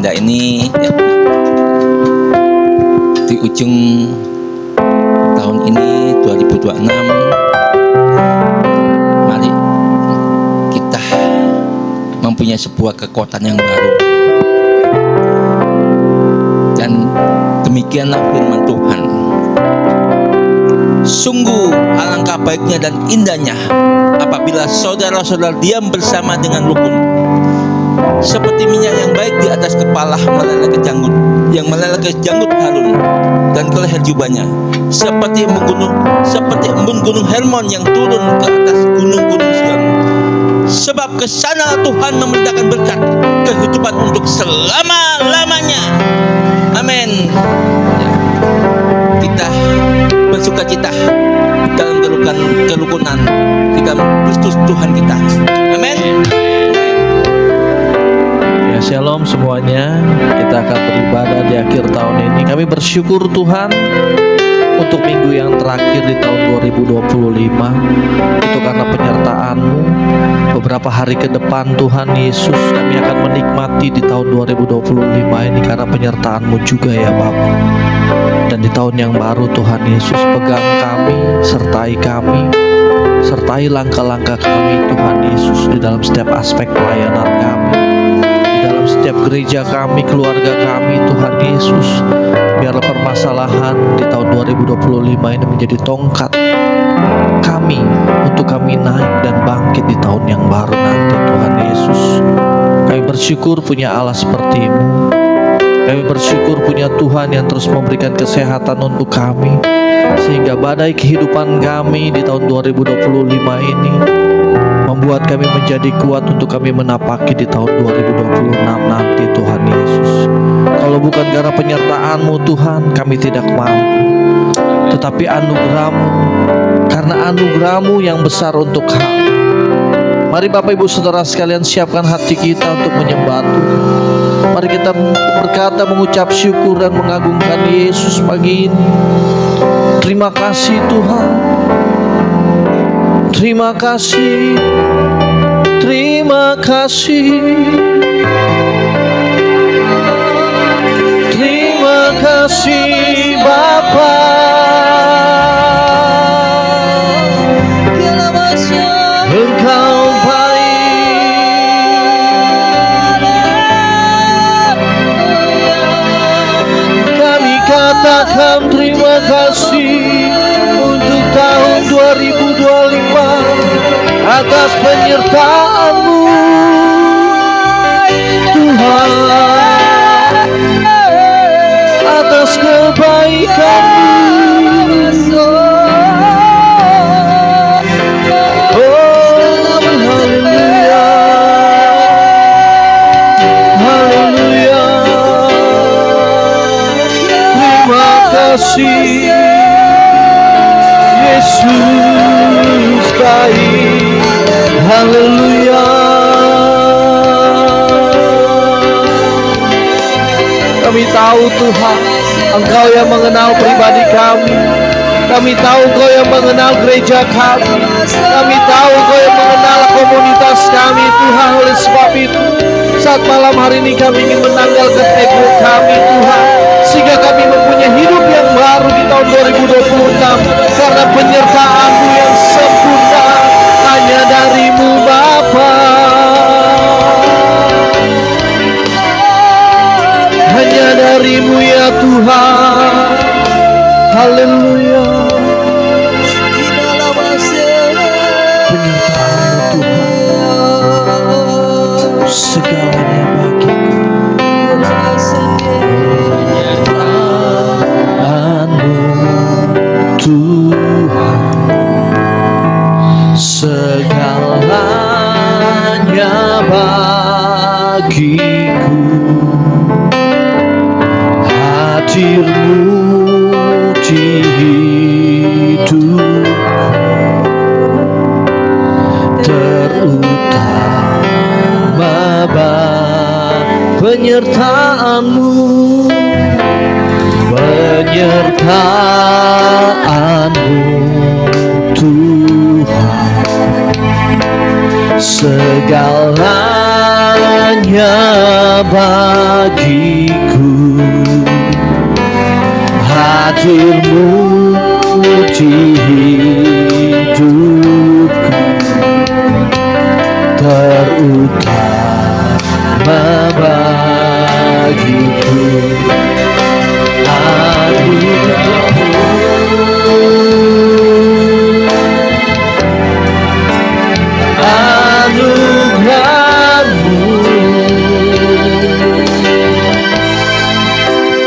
indah ini ya, di ujung tahun ini 2026, mari kita mempunyai sebuah kekuatan yang baru. Dan demikianlah firman Tuhan. Sungguh alangkah baiknya dan indahnya apabila saudara-saudara diam bersama dengan rukun, seperti minyak yang baik di atas kepala meleleh ke janggut, yang meleleh ke janggut Harun dan ke leher jubahnya, seperti embun gunung Hermon yang turun ke atas gunung-gunung Sion. Sebab kesana Tuhan memerintahkan berkat kehidupan untuk selama-lamanya. Amin. Ya. Kita bersukacita dalam kerukunan di dalam Kristus Tuhan kita. Amin. Ya, shalom semuanya. Kita akan beribadah di akhir tahun ini. Kami bersyukur Tuhan untuk minggu yang terakhir di tahun 2025. Itu karena penyertaan-Mu. Beberapa hari ke depan Tuhan Yesus, kami akan menikmati di tahun 2025 ini karena penyertaan-Mu juga ya Bapa. Dan di tahun yang baru Tuhan Yesus, pegang kami, sertai langkah-langkah kami Tuhan Yesus di dalam setiap aspek pelayanan kami, di dalam setiap gereja kami, keluarga kami Tuhan Yesus. Biarlah permasalahan di tahun 2025 ini menjadi tongkat kami untuk kami naik dan bangkit di tahun yang baru nanti Tuhan Yesus. Kami bersyukur punya Allah seperti-Mu. Kami bersyukur punya Tuhan yang terus memberikan kesehatan untuk kami, sehingga badai kehidupan kami di tahun 2025 ini membuat kami menjadi kuat untuk kami menapaki di tahun 2026 nanti Tuhan Yesus. Kalau bukan karena penyertaan-Mu Tuhan, kami tidak mampu. Tetapi anugerah-Mu, karena anugerah-Mu yang besar untuk kami. Mari Bapak Ibu Saudara sekalian, siapkan hati kita untuk menyembah Tuhan. Mari kita berkata, mengucap syukur dan mengagungkan Yesus pagi ini. Terima kasih Tuhan. Terima kasih. Terima kasih. Terima kasih Bapa. Engkau katakan terima kasih untuk tahun 2025 atas penyertaan-Mu Tuhan, atas kebaikan-Mu. Oh haleluya, haleluya. Kasih Yesus baik, haleluya. Kami tahu Tuhan, Engkau yang mengenal pribadi kami. Kami tahu Engkau yang mengenal gereja kami. Kami tahu Engkau yang mengenal komunitas kami Tuhan. Oleh sebab itu, saat malam hari ini kami ingin menanggalkan ego kami Tuhan, sehingga kami mempunyai hidup yang baru di tahun 2026 karena penyertaan-Mu yang sempurna hanya dari-Mu Bapa, hanya dari-Mu ya Tuhan. Haleluya. Penyertaan-Mu Tuhan segalanya bagiku. Tuhan segalanya bagiku, hadir-Mu di hidupku, terutama penyertaan-Mu, penyertaan-Mu Tuhan, segalanya bagi hadirmu di hidupku terutama bagiku. Anugerahmu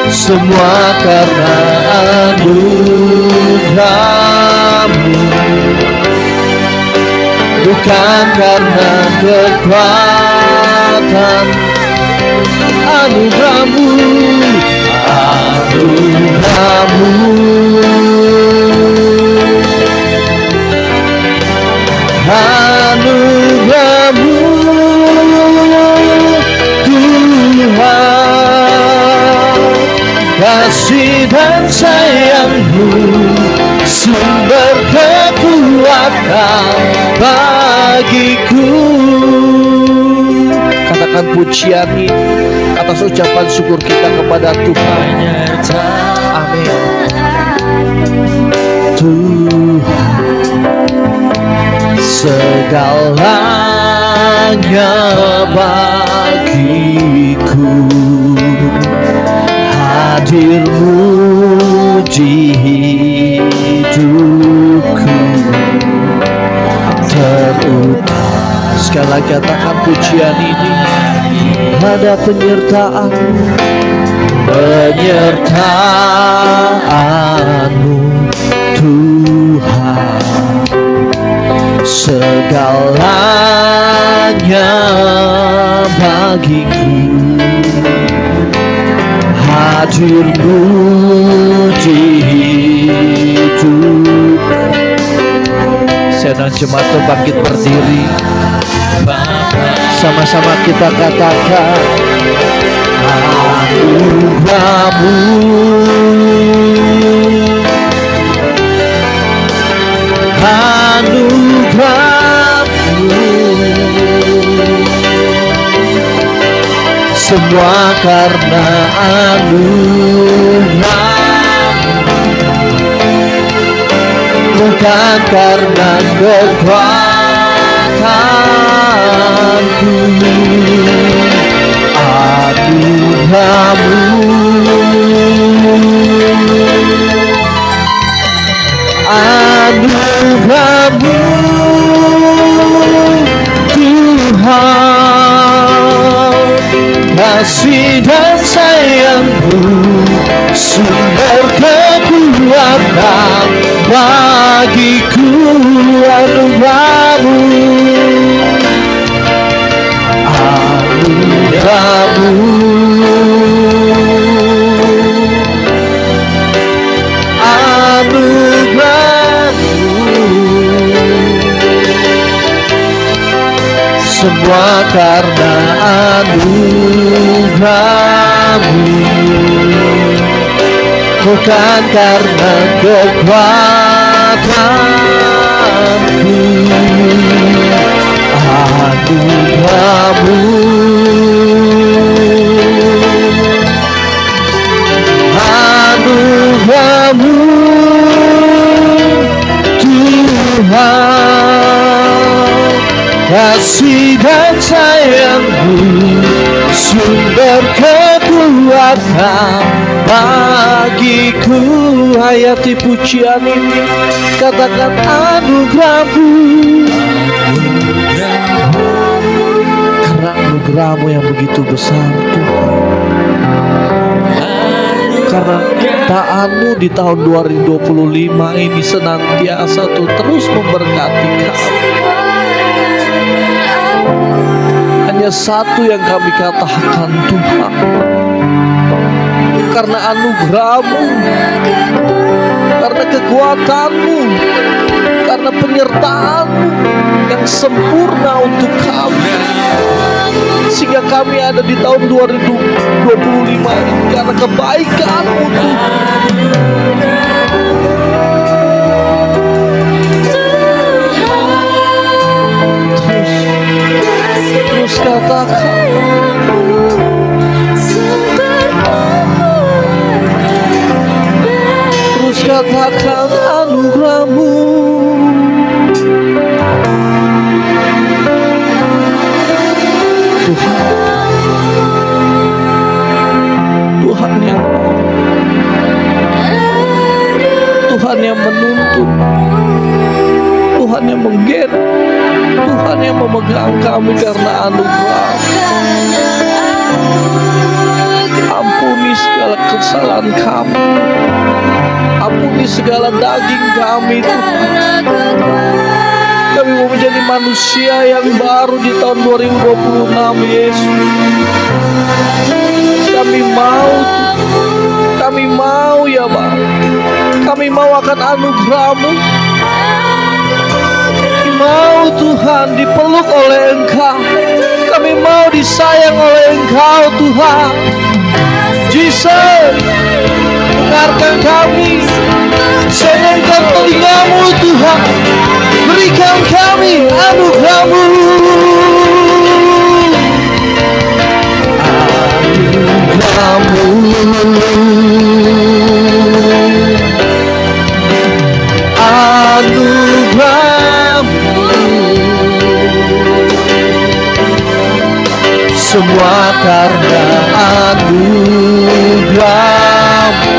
semua karena anugerahmu, bukan karena kekuatan. Anugerahmu, anugerahmu, anugerahmu Tuhan, kasih dan sayangmu sumber kekuatan bagiku. Katakan pujian ini atas ucapan syukur kita kepada Tuhan. Amin. Tuhan, segalanya bagiku, hadirmu di hidupku terutama. Sekali lagi katakan pujian ini, ada penyertaanmu Tuhan, segalanya bagiku, hadirmu di hidup. Saya dan jemaat bangkit berdiri, sama-sama kita katakan anugerahmu, anugerahmu semua karena anugerahmu, bukan karena kekuatanku. Anugerahmu, anugerahmu Tuhan, kasih dan sayangmu sumber kekuatan bagiku. Anugerahmu, anugerahmu, anugerahmu semua karena anugerahmu, bukan karena kekuatanku. Anugerahmu, anugerahmu Tuhan, kasih dan sayangmu sumber kekuatan bagiku. Hayati pujian ini, katakan anugerahmu, karena anugerahmu yang begitu besar Tuhan, karena taatmu di tahun 2025 ini senantiasa terus memberkati kami. Hanya satu yang kami katakan Tuhan, karena anugerahmu, karena kekuatanmu, karena penyertaanmu yang sempurna untuk kami, sehingga kami ada di tahun 2025 ini karena kebaikanmu Tuhan. Terus katakan nyatakan anugerah-Mu. Tuhan yang menuntun, Tuhan yang menggen, Tuhan yang memegang kami karena anugerah. Ampuni segala kesalahan kami, ampuni segala daging kami Tuhan. Kami mau menjadi manusia yang baru di tahun 2026 Yesus. Kami mau ya Bapa. Kami mau akan anugerah-Mu. Kami mau Tuhan dipeluk oleh Engkau. Kami mau disayang oleh Engkau Tuhan. Jesus, dengarkan kami. Senangkan telinga-Mu Tuhan. Berikan kami anugerah-Mu. Anugerah-Mu, semua karena anugerah-Mu.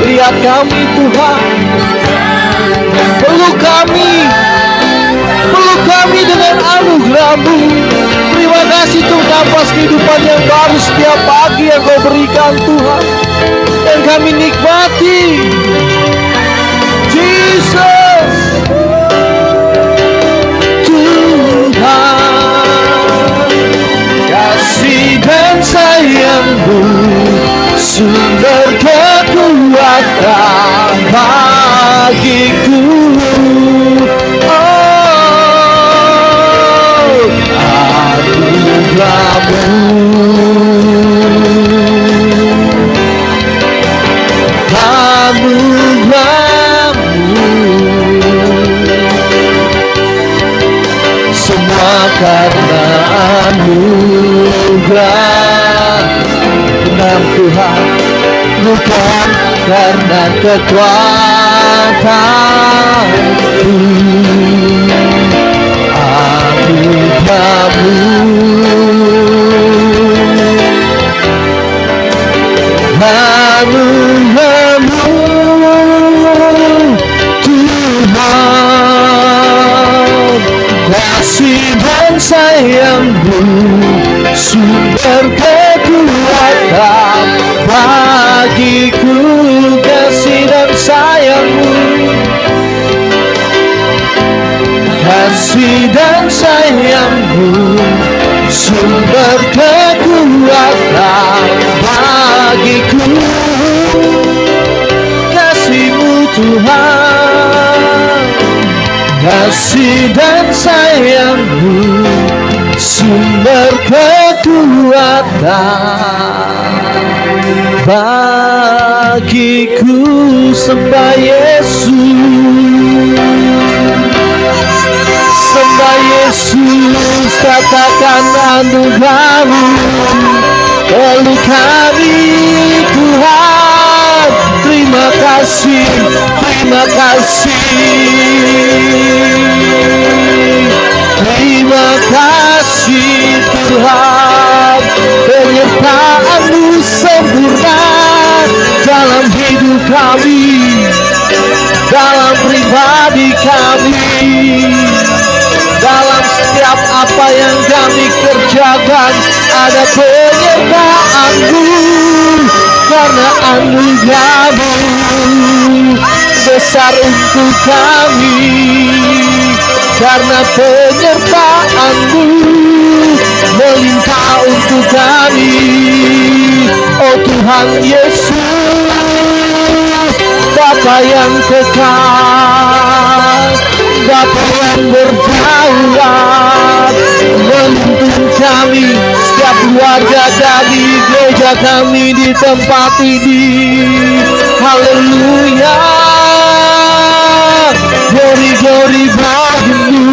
Lihat kami Tuhan, peluk kami dengan anugerah-Mu. Terima kasih Tuhan atas kehidupan yang baru setiap pagi yang Kau berikan Tuhan, dan kami nikmati. Jesus, Tuhan, kasih dan sayang-Mu sumber kekuatan bagiku. Semua karena anugerah. Benar Tuhan, bukan karena kekuatanku. Anugerah-Mu, anugerah-Mu Tuhan, kasih dan sayang-Mu sumber kekuatan bagiku. Kasih dan sayang-Mu, kasih dan sayang-Mu sumber kekuatan bagiku. Kasih-Mu Tuhan, kasih dan sayang-Mu sumber kekuatan bagiku. Sembah Yesus, sembah Yesus, katakan anugerah-Mu. Peluk kami Tuhan. Terima kasih, terima kasih, terima kasih Tuhan. Penyertaan-Mu sempurna dalam hidup kami, dalam pribadi kami, dalam setiap apa yang kami kerjakan. Ada penyertaan-Mu, karena anugerah-Mu besar untuk kami. Karena penyertaan-Mu melimpah untuk kami. Oh Tuhan Yesus, Bapa yang kekal, Bapa yang berdaulat, menuntun kami, setiap keluarga dari gereja kami di tempat ini. Haleluya, glory glory bagi-Mu.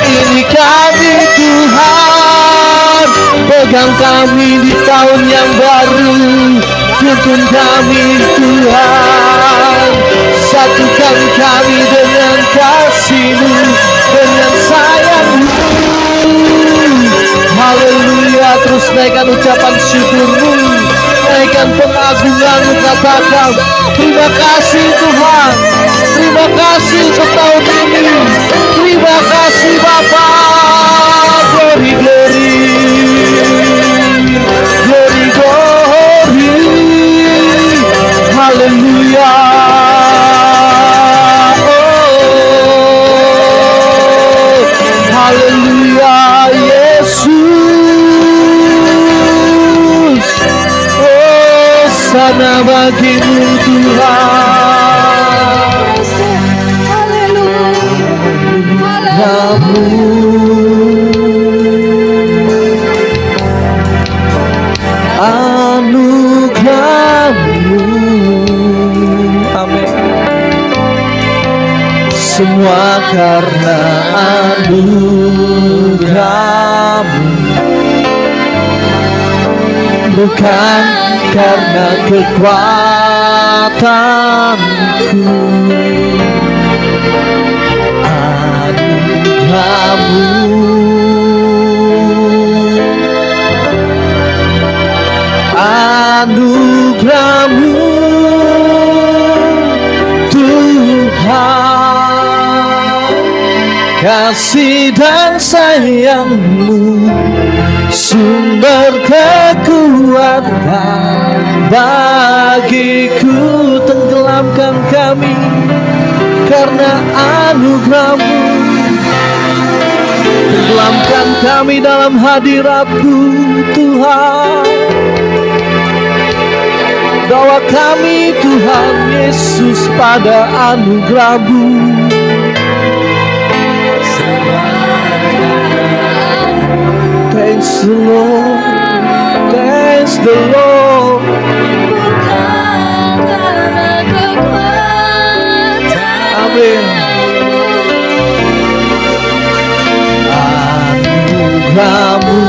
Ini kami Tuhan, pegang kami di tahun yang baru, tuntun kami Tuhan. Sirnakan kami dengan kasih-Mu, dengan sayang-Mu. Haleluya. Terus naikkan ucapan syukur-Mu, naikkan pengagungan-Mu. Katakan terima kasih Tuhan, terima kasih untuk tahun ini, terima kasih Bapa. Glory, glory, glory, glory. Haleluya. Oh, haleluya Yesus. Oh, sana bagimu Tuhan. Kamu anugerah-Mu, amin. Semua karena anugerah-Mu, bukan karena kekuatanku. Anugerah-Mu Tuhan, kasih dan sayang-Mu, sumber kekuatan bagiku. Tenggelamkan kami karena anugerah-Mu, tenggelamkan kami dalam hadirat-Mu Tuhan. Bawa kami Tuhan Yesus pada anugerah-Mu. Thanks the Lord, thanks the Lord. Amin. Anugerah-Mu,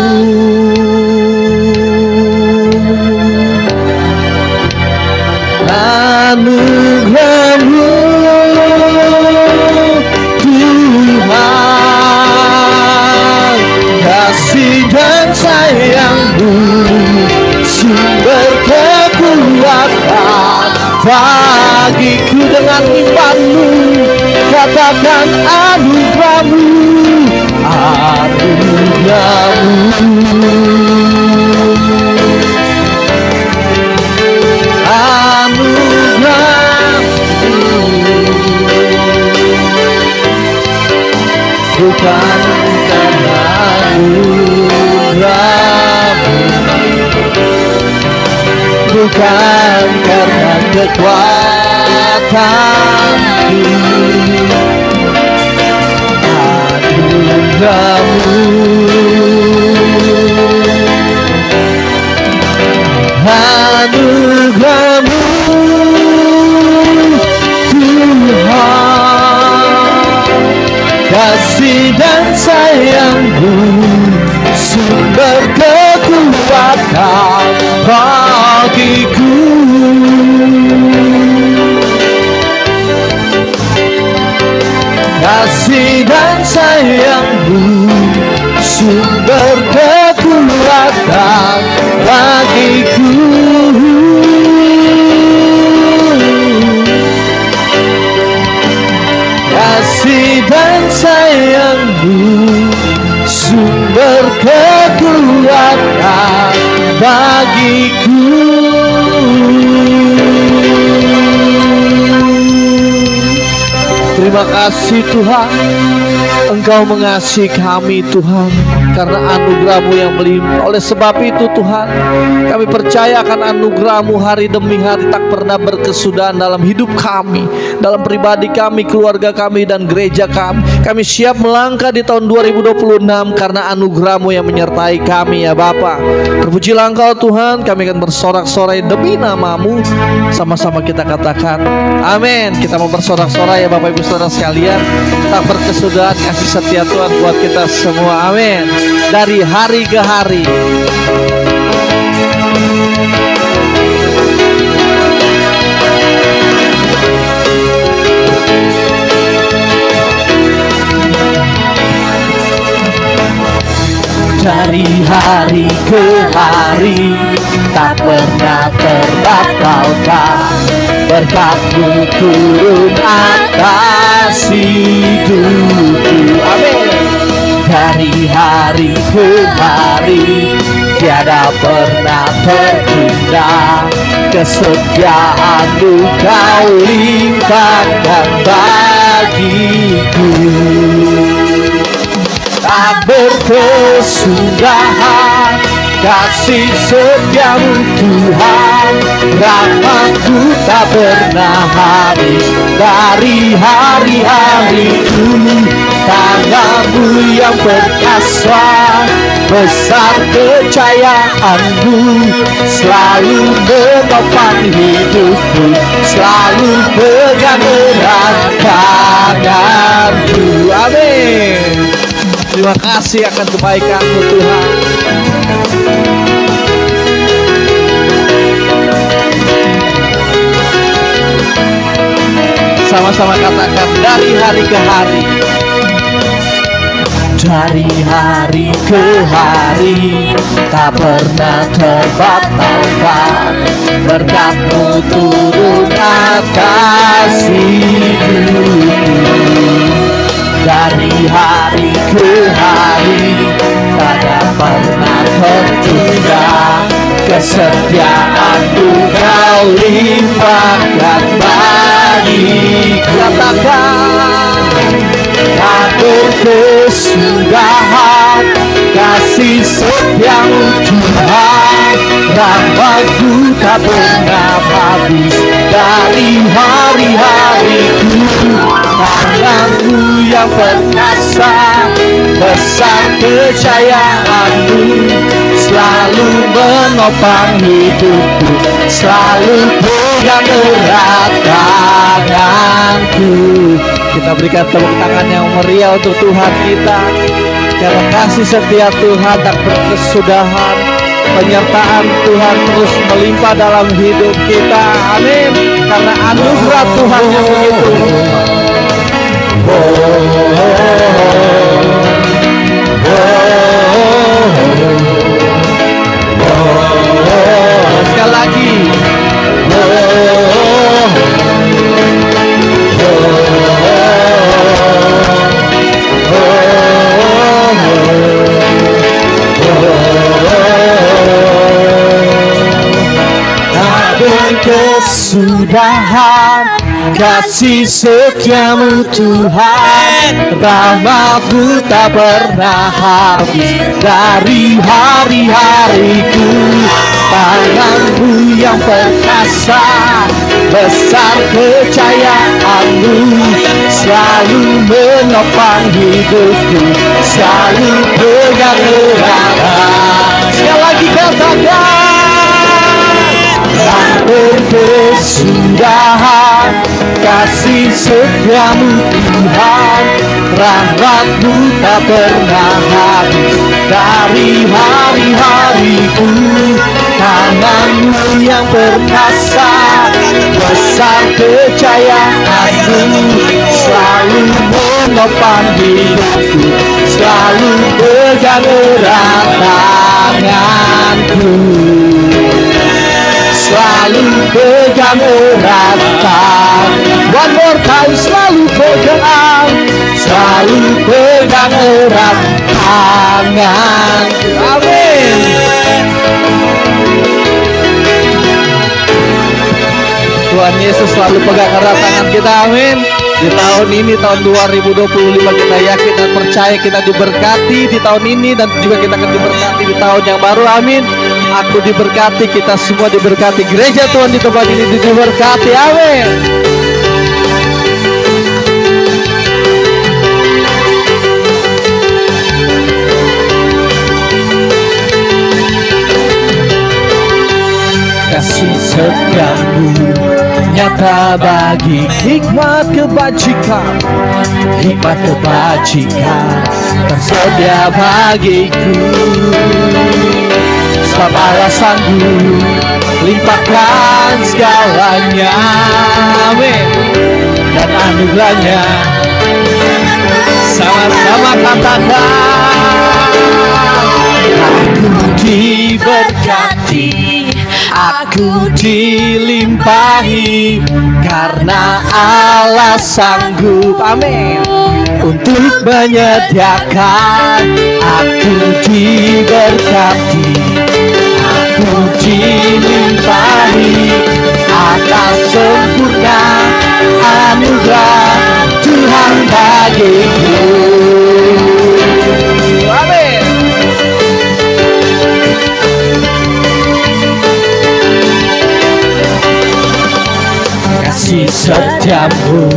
anugerah-Mu Tuhan, kasih dan sayang-Mu, sumber kekuatan bagiku. Dengan iman-Mu katakan anugerah-Mu, anugerah-Mu, bukan karena anugerah-Mu, bukan karena kekuatanku. Anugerah-Mu, anugerah-Mu Tuhan, kasih dan sayang-Mu, sumber kekuatan bagiku. Kasih dan sayang-Mu, sumber kekuatan bagiku. Kasih dan sayang-Mu, sumber kekuatan bagiku. Terima kasih Tuhan, Engkau mengasihi kami Tuhan, karena anugerah-Mu yang melimpah. Oleh sebab itu Tuhan, kami percaya akan anugerah-Mu hari demi hari tak pernah berkesudahan dalam hidup kami, dalam pribadi kami, keluarga kami, dan gereja kami. Kami siap melangkah di tahun 2026 karena anugerah-Mu yang menyertai kami ya Bapa. Terpujilah Engkau Tuhan, kami akan bersorak-sorai demi nama-Mu. Sama-sama kita katakan amin. Kita mau bersorak-sorai ya Bapak Ibu Saudara sekalian. Tak berkesudahan kasih setia Tuhan buat kita semua, amin. Dari hari ke hari. hari ke hari tak pernah terbatalkan. Berkat-Mu turun atas hidupku. Amin. Dari hari ke hari tiada pernah tertunda. Kesetiaan-Mu Kau limpahkan bagiku. Tak berkesudahan kasih setia-Mu Tuhan, rahmat-Mu tak pernah habis dari hari-hariku. Tangan-Mu yang perkasa, besar kejayaan-Mu, selalu menopang hidupku, selalu pegang erat tangan-Ku. Amin. Terima kasih akan kebaikan-Mu Tuhan. Sama-sama katakan, dari hari ke hari. Dari hari ke hari tak pernah terbatalkan. Berkat-Mu turun atas hidupku. Dari hari ke hari tak pernah tertunda. Kesetiaan-Mu Kau limpahkan bagiku. Katakan, tak berkesudahan kasih setia-Mu Tuhan, rahmat-Mu tak pernah habis dari hari-hariku. Tangan-Mu yang perkasa, besar kejayaan-Mu, selalu menopang hidupku, selalu pegang erat tanganku. Kita berikan tepuk tangan yang meriah untuk Tuhan kita. Karena kasih setia Tuhan tak berkesudahan, penyertaan Tuhan terus melimpah dalam hidup kita. Amin. Karena anugerah Tuhan yang begitu. Sekali lagi. Kesudahan kasih setia-Mu Tuhan, rahmat-Mu tak pernah habis dari hari-hariku. Tangan-Mu yang perkasa, besar kejayaan-Mu, selalu menopang hidupku, selalu pegang erat. Sekali lagi katakan, tak berkesudahan kasih setia-Mu Tuhan, rahmat-Mu tak pernah habis dari hari-hariku. Tangan-Mu yang perkasa, besar kejayaan-Mu, selalu menopang hidupku, selalu pegang erat tanganku, selalu pegang erat tangan. One more time, selalu pegang, selalu pegang erat tangan. Amin. Tuhan Yesus selalu pegang erat tangan kita. Amin. Di tahun ini, tahun 2025, kita yakin dan percaya kita diberkati di tahun ini, dan juga kita akan diberkati di tahun yang baru. Amin. Aku diberkati, kita semua diberkati. Gereja Tuhan di tempat ini diberkati. Amin. Kasih setiamu nyata bagi hikmat kebajikan, hikmat kebajikan tersedia bagiku. Sebab Allah sanggup limpahkan segalanya, amin. Dan anugerahnya sama-sama katakan, aku diberkati, aku dilimpahi, karena Allah sanggup, amin, untuk menyediakan. Aku diberkati, aku dilimpahi atas sempurna anugerah Tuhan bagiku. Amin. Kasih setiamu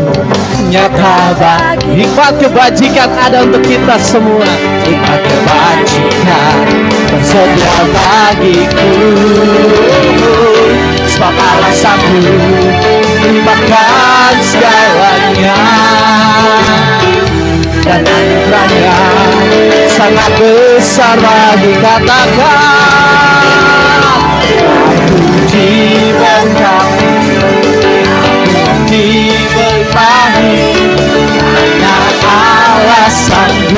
nyata bagi, nikmat kebajikan ada untuk kita semua. Nikmat kebajikan tersedia bagiku, sebab Allah sanggup melimpahkan segalanya, dan anugerahnya sangat besar bagi. Katakan, aku diberkati, diberkahi, karena Allah sanggup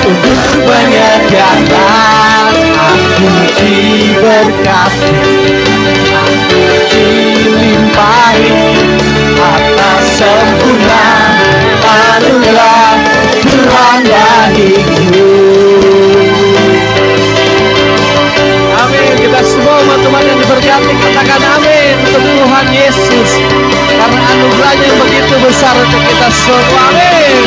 untuk menyediakan. Aku diberkati, aku dilimpahi atas sempurna anugerah Tuhan bagiku. Amin. Kita semua teman-teman yang diberkati katakan amin untuk Tuhan Yesus, karena anugerahnya yang begitu besar untuk kita semua. Amin.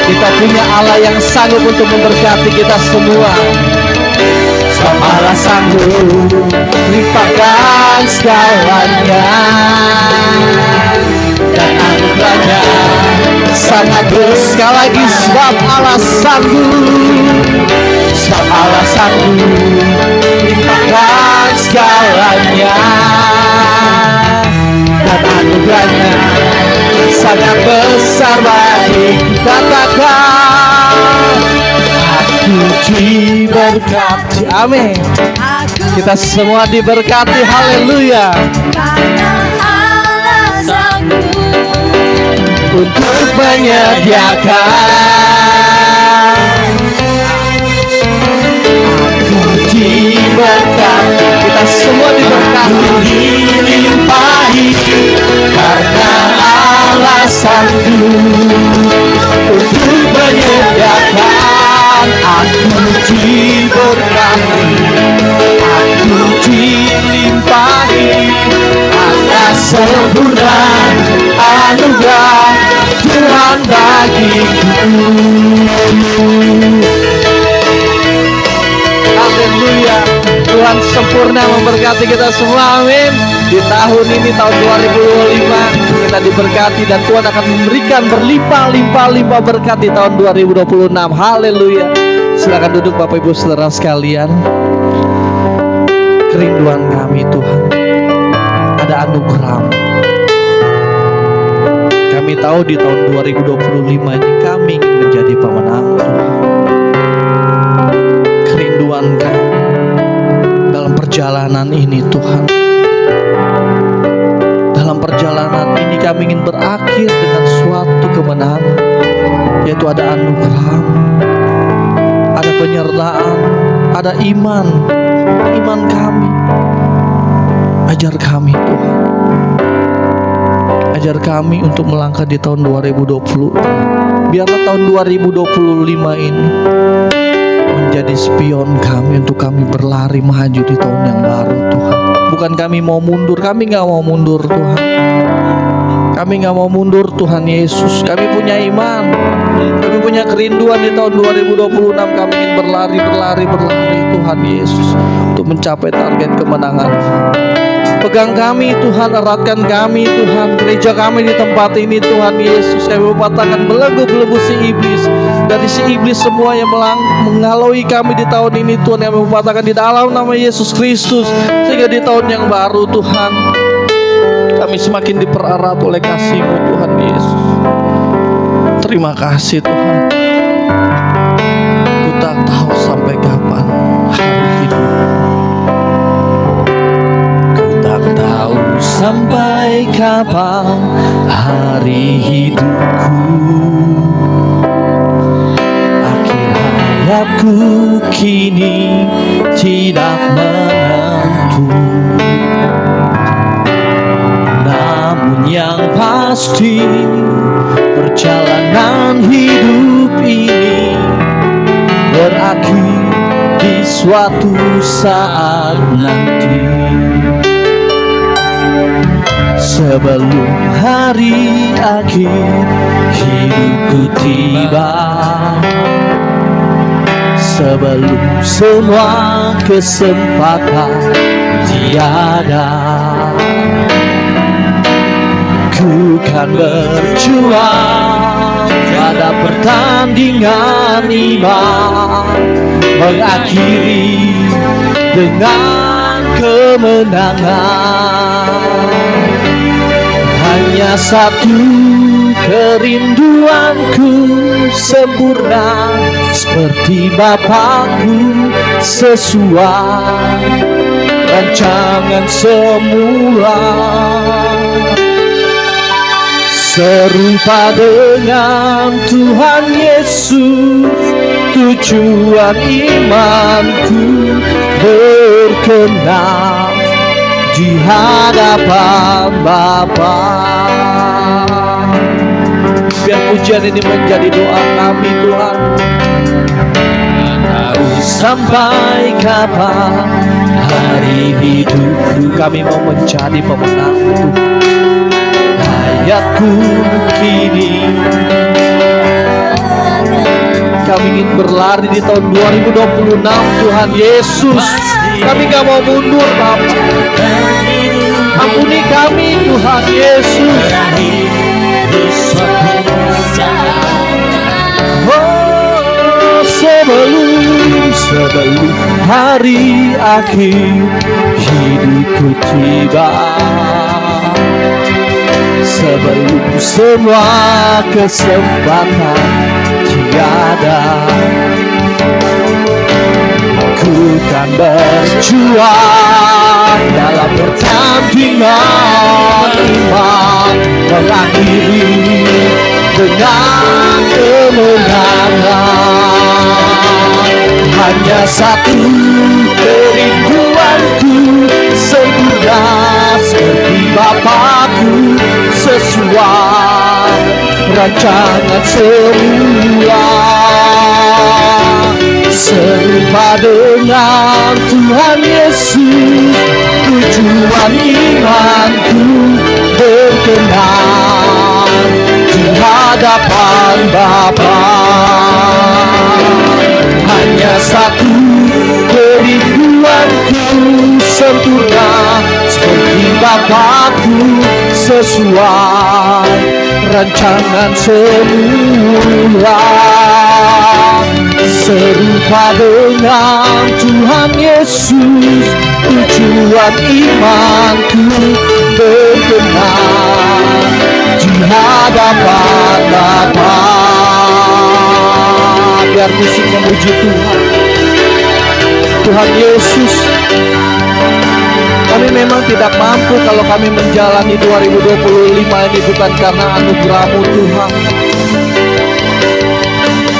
Kita punya Allah yang sanggup untuk memberkati kita semua. Sebab Allah sanggup melimpahkan segalanya, dan anugerahnya sangat besar. Sekali lagi, sebab Allah sanggup, sebab Allah sanggup melimpahkan segalanya, dan anugerahnya sangat besar bagi. Katakan, aku diberkati. Amin. Kita semua diberkati. Haleluya. Karena Allah sanggup Untuk menyediakan. Aku diberkati. Kita semua diberkati, dilimpahi, karena Allah sanggup untuk menyediakan. Aku diberkati, aku dilimpahi atas sempurna anugerah Tuhan bagiku. Haleluya. Tuhan sempurna memberkati kita semua. Amin. Di tahun ini, tahun 2025, kita diberkati dan Tuhan akan memberikan berlimpah-limpah berkat di tahun 2026. Haleluya. Silakan duduk Bapak Ibu Saudara sekalian. Kerinduan kami Tuhan, ada anugerah-Mu. Kami tahu di tahun 2025 ini kami ingin menjadi pemenang Tuhan. Kerinduan kami dalam perjalanan ini Tuhan, dalam perjalanan ini kami ingin berakhir dengan suatu kemenangan, yaitu ada anugerah, ada penyertaan, ada iman kami. Ajar kami Tuhan, ajar kami untuk melangkah di tahun 2020. Biarlah tahun 2025 ini menjadi spion kami untuk kami berlari maju di tahun yang baru Tuhan. Bukan kami mau mundur, kami gak mau mundur Tuhan. Kami gak mau mundur Tuhan Yesus. Kami punya iman, kami punya kerinduan di tahun 2026. Kami ingin berlari Tuhan Yesus untuk mencapai target kemenangan. Pegang kami Tuhan, eratkan kami Tuhan, gereja kami di tempat ini Tuhan Yesus. Kami mematahkan belenggu-belenggu si iblis, dari si iblis semua yang menghalangi kami di tahun ini Tuhan. Kami mematahkan di dalam nama Yesus Kristus, sehingga di tahun yang baru Tuhan kami semakin dipererat oleh kasih-Mu Tuhan Yesus. Terima kasih Tuhan. Ku tak tahu sampai kapan hari hidup, ku tak tahu sampai kapan hari hidupku, akhir hayatku kini tidak menentu. Namun yang pasti perjalanan hidup ini berakhir di suatu saat nanti. Sebelum hari akhir hidupku tiba, sebelum semua kesempatan tiada, ku kan berjuang pada pertandingan iman, mengakhiri dengan kemenangan. Hanya satu kerinduanku, sempurna seperti Bapakku, sesuai rancangan semula, serupa dengan Tuhan Yesus. Tujuan imanku berkenan di hadapan Bapa. Biar pujian ini menjadi doa kami, Tuhan. Tahu sampai kapan hari hidupku, kami mau menjadi pemenang, Tuhan. Hayatku kini, kami ingin berlari di tahun 2026, Tuhan Yesus. Kami gak mau mundur, Bapa. Ampuni kami, Tuhan Yesus. Oh, sebelum hari akhir hidupku tiba, sebelum semua kesempatan tiada, ku kan berjuang dalam pertandingan iman, mengakhiri dengan kemenangan. Hanya satu kerinduanku, sempurna seperti Bapakku, sesuai rancangan semula, serupa dengan Tuhan Yesus. Tujuan imanku berkenan di hadapan Bapa. Hanya satu kerinduanku, sempurna seperti Bapakku, sesuai rancangan semula, serupa dengan Tuhan Yesus. Tujuan imanku berkenan di hadapan Bapa. Biar musik memuji Tuhan. Tuhan Yesus, kami memang tidak mampu kalau kami menjalani 2025 ini bukan karena anugerah-Mu, Tuhan.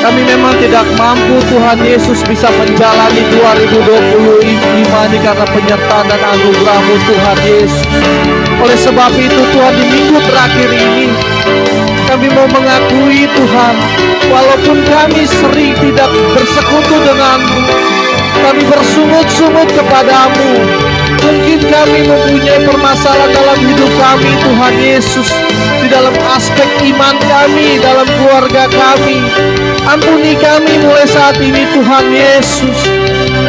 Kami memang tidak mampu, Tuhan Yesus, bisa menjalani 2025 ini karena penyertaan dan anugerah-Mu, Tuhan Yesus. Oleh sebab itu, Tuhan, di minggu terakhir ini kami mau mengakui, Tuhan, walaupun kami sering tidak bersekutu dengan-Mu, kami bersungut-sungut kepada-Mu. Mungkin kami mempunyai permasalahan dalam hidup kami, Tuhan Yesus, di dalam aspek iman kami, dalam keluarga kami. Ampuni kami mulai saat ini, Tuhan Yesus.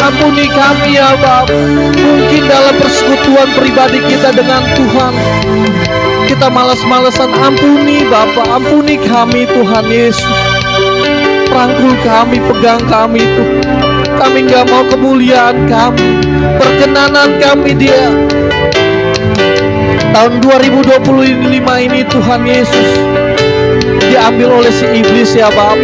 Ampuni kami, ya Bapa. Mungkin dalam persekutuan pribadi kita dengan Tuhan, kita malas-malasan. Ampuni Bapa, ampuni kami, Tuhan Yesus. Rangkul kami, pegang kami, Tuhan. Kami gak mau kemuliaan kami, perkenanan kami dia tahun 2025 ini, Tuhan Yesus. diambil oleh si iblis ya Bapa.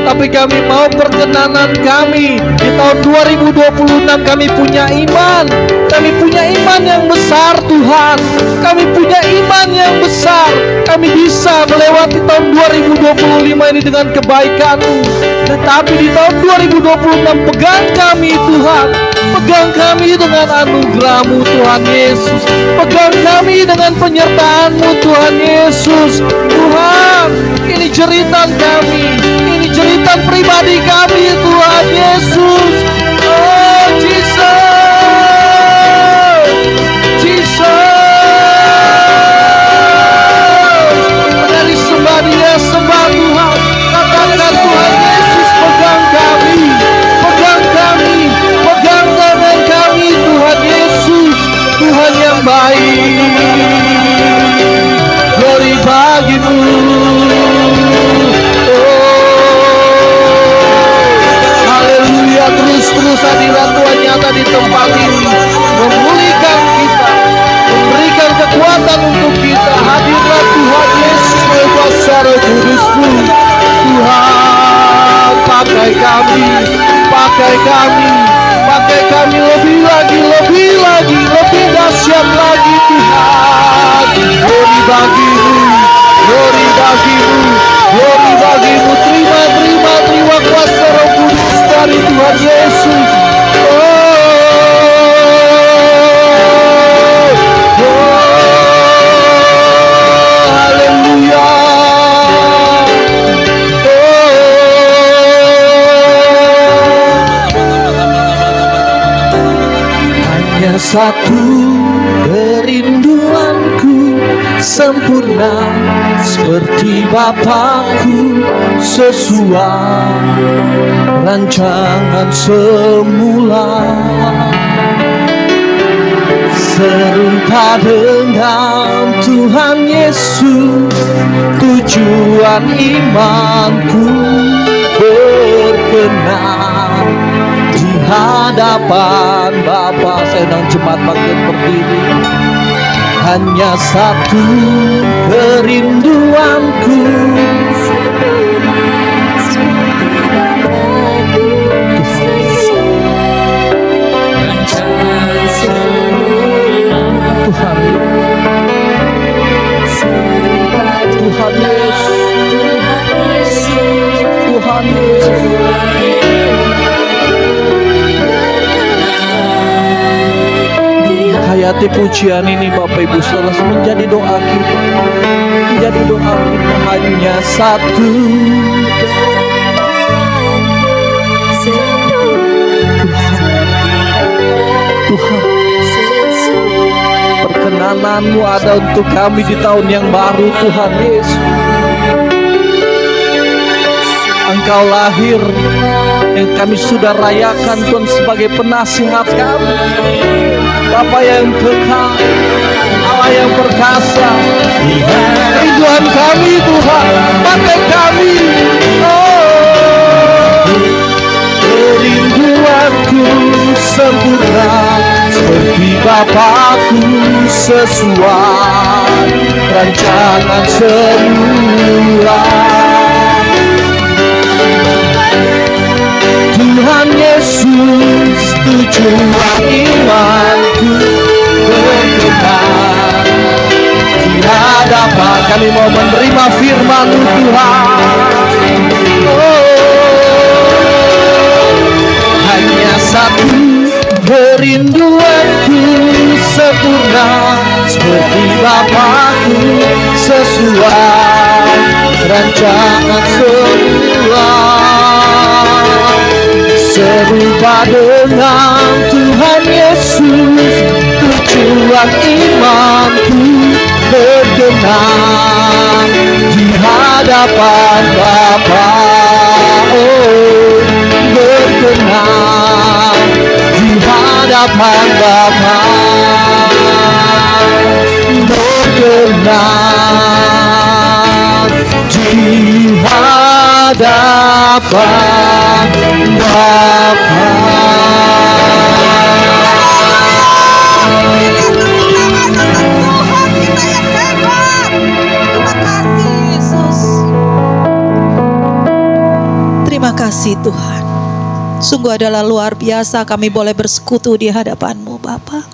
Tapi kami mau perkenanan kami di tahun 2026 kami punya iman. Kami punya iman yang besar Tuhan. Kami punya iman yang besar. Kami bisa melewati tahun 2025 ini dengan kebaikan-Mu. Tetapi di tahun 2026 pegang kami Tuhan. Pegang kami dengan anugerah-Mu Tuhan Yesus. Pegang kami dengan penyertaan-Mu Tuhan Yesus. Tuhan, ini jeritan kami. Ini jeritan pribadi kami Tuhan Yesus. Oh Jesus. Dari sembah Dia, sembah Tuhan. Katakan Tuhan Yesus, pegang kami. Pegang kami. Pegang tangan kami Tuhan Yesus. Tuhan yang baik. Glory bagi-Mu. Haleluya. Terus hadirat Tuhan nyata di tempat ini, memulihkan kita, memberikan kekuatan untuk kita. Hadirat Tuhan Yesus melalui secara kudus-Mu. Tuhan, pakai kami lebih lagi, lebih dahsyat lagi Tuhan. Glory bagi-Mu, glory bagi-Mu, glory bagi-Mu. Terima kuasa Roh Kudus dari Tuhan Yesus. Haleluya. Hanya satu kerinduanku, sempurna seperti Bapakku, sesuai rancangan semula, serupa dengan Tuhan Yesus. Tujuan imanku berkenan di hadapan Bapa. Saya undang jemaat bangkit berdiri. Hanya satu kerinduanku, Tuhan, Tuhan Yesus, Tuhan Yesus. Hayati pujian ini Bapak Ibu Saudara menjadi doa kita. Menjadi doa kita hanya satu. Tuhan, perkenanan-Mu ada untuk kami di tahun yang baru Tuhan Yesus. Engkau lahir yang kami sudah rayakan Tuhan sebagai penasihat kami, Bapa yang kekal, Allah yang perkasa. Tuhan kami Tuhan, pakai kami. Kerinduanku sempurna seperti Bapakku, sesuai rancangan semula. Tuhan Yesus, tujuan imanku berkenan di hadapan. Kami mau menerima firman-Mu Tuhan. Hanya satu kerinduanku, sempurna seperti Bapakku, sesuai rancangan semula, serupa dengan Tuhan Yesus. Tujuan imanku berkenan di hadapan Bapa. Oh, berkenan di hadapan Bapa. Berkenan di hadapan Bapa. Terima kasih Yesus. Terima kasih Tuhan. Sungguh adalah luar biasa kami boleh bersekutu di hadapan-Mu Bapa.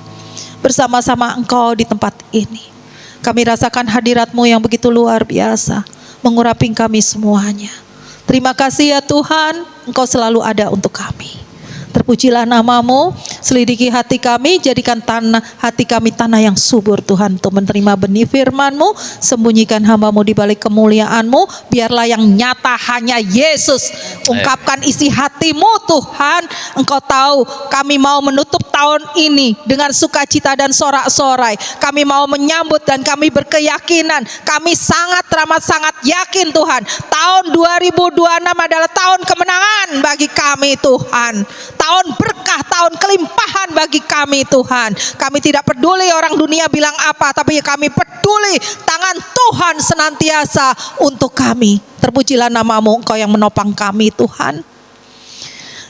Bersama-sama Engkau di tempat ini. Kami rasakan hadirat-Mu yang begitu luar biasa. Mengurapi kami semuanya. Terima kasih ya Tuhan, Engkau selalu ada untuk kami. Terpujilah nama-Mu, selidiki hati kami, jadikan hati kami tanah yang subur Tuhan untuk menerima benih firman-Mu. Sembunyikan hamba-Mu di balik kemuliaan-Mu, biarlah yang nyata hanya Yesus. Ungkapkan isi hati-Mu Tuhan. Engkau tahu kami mau menutup tahun ini dengan sukacita dan sorak-sorai. Kami mau menyambut dan kami berkeyakinan, kami sangat teramat sangat yakin Tuhan, tahun 2026 adalah tahun kemenangan bagi kami Tuhan. Tahun berkah, tahun kelimpahan bagi kami Tuhan. Kami tidak peduli orang dunia bilang apa, tapi kami peduli tangan Tuhan senantiasa untuk kami. Terpujilah nama-Mu, Engkau yang menopang kami Tuhan.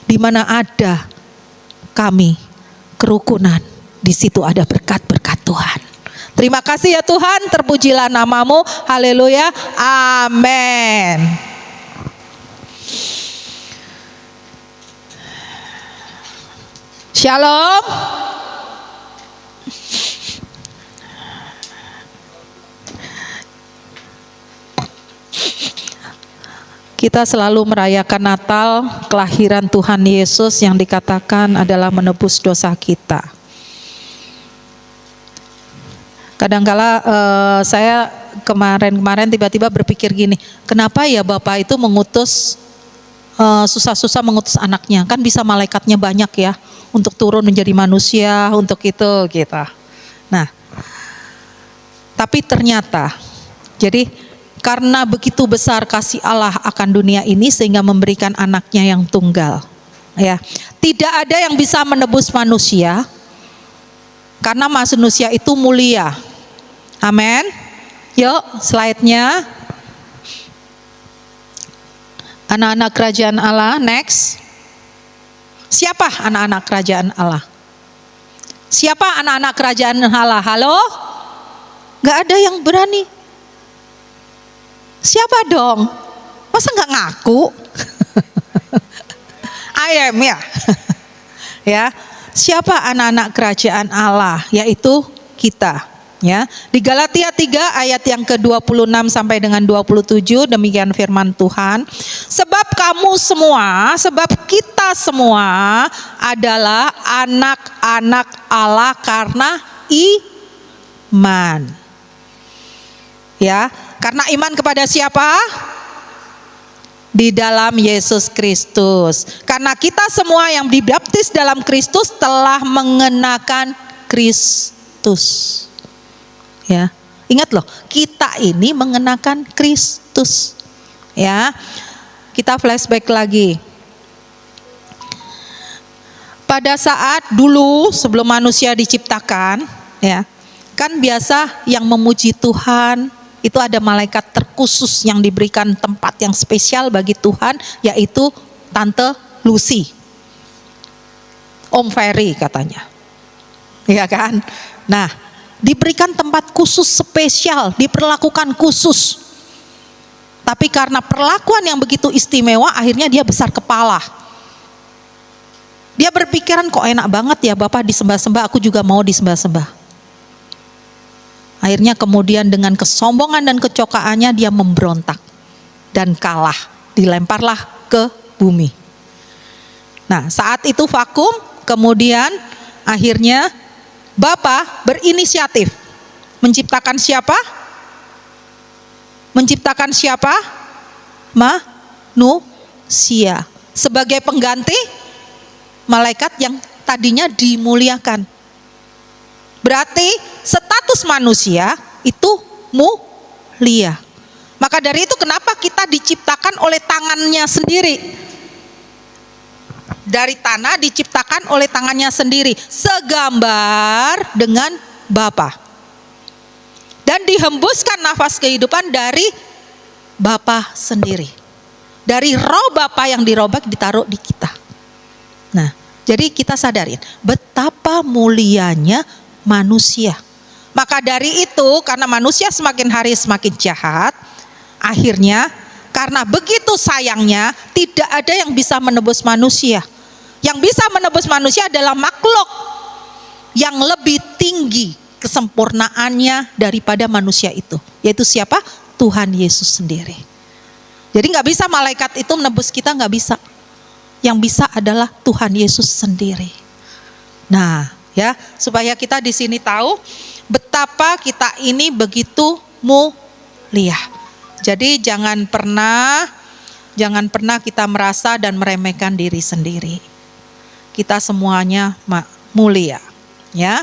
Di mana ada kami kerukunan, di situ ada berkat-berkat Tuhan. Terima kasih ya Tuhan, terpujilah nama-Mu. Haleluya, amin. Shalom. Kita selalu merayakan Natal, kelahiran Tuhan Yesus yang dikatakan adalah menebus dosa kita. Kadangkala saya kemarin tiba-tiba berpikir gini, kenapa ya Bapak itu mengutus susah-susah mengutus anaknya? Kan bisa malaikatnya banyak ya, untuk turun menjadi manusia, untuk itu kita. Nah, tapi ternyata, jadi karena begitu besar kasih Allah akan dunia ini sehingga memberikan anaknya yang tunggal. Ya, tidak ada yang bisa menebus manusia karena manusia itu mulia. Amin. Yuk, slide-nya. Anak-anak kerajaan Allah, next. Siapa anak-anak kerajaan Allah? Siapa anak-anak kerajaan Allah? Halo? Gak ada yang berani. Siapa dong? Masa gak ngaku? I am ya. Ya. Siapa anak-anak kerajaan Allah? Yaitu kita. Ya, di Galatia 3 ayat yang ke-26 sampai dengan 27 demikian firman Tuhan. Sebab kamu semua, sebab kita semua adalah anak-anak Allah karena iman. Ya, karena iman kepada siapa? Di dalam Yesus Kristus. Karena kita semua yang dibaptis dalam Kristus telah mengenakan Kristus. Ya, ingat loh, kita ini mengenakan Kristus. Ya, kita flashback lagi. Pada saat dulu sebelum manusia diciptakan, ya, kan biasa yang memuji Tuhan itu ada malaikat terkhusus yang diberikan tempat yang spesial bagi Tuhan, yaitu Tante Lucy, Om Ferry katanya, ya kan? Nah, diberikan tempat khusus spesial, diperlakukan khusus. Tapi karena perlakuan yang begitu istimewa, akhirnya dia besar kepala. Dia berpikiran, kok enak banget ya Bapak disembah-sembah, aku juga mau disembah-sembah. Akhirnya kemudian dengan kesombongan dan kecokaannya dia memberontak dan kalah, dilemparlah ke bumi. Nah, saat itu vakum, kemudian akhirnya Bapa berinisiatif menciptakan siapa? Menciptakan siapa? Manusia sebagai pengganti malaikat yang tadinya dimuliakan. Berarti status manusia itu mulia. Maka dari itu kenapa kita diciptakan oleh tangannya sendiri? Dari tanah diciptakan oleh tangannya sendiri, segambar dengan Bapa. Dan dihembuskan nafas kehidupan dari Bapa sendiri. Dari roh Bapa yang dirobek ditaruh di kita. Nah, jadi kita sadarin betapa mulianya manusia. Maka dari itu, karena manusia semakin hari semakin jahat, akhirnya Karena begitu sayangnya tidak ada yang bisa menebus manusia. Yang bisa menebus manusia adalah makhluk yang lebih tinggi kesempurnaannya daripada manusia itu. Yaitu siapa? Tuhan Yesus sendiri. Jadi nggak bisa malaikat itu menebus kita, nggak bisa. Yang bisa adalah Tuhan Yesus sendiri. Nah, ya, supaya kita di sini tahu betapa kita ini begitu mulia. Jadi jangan pernah kita merasa dan meremehkan diri sendiri. Kita semuanya mulia, ya.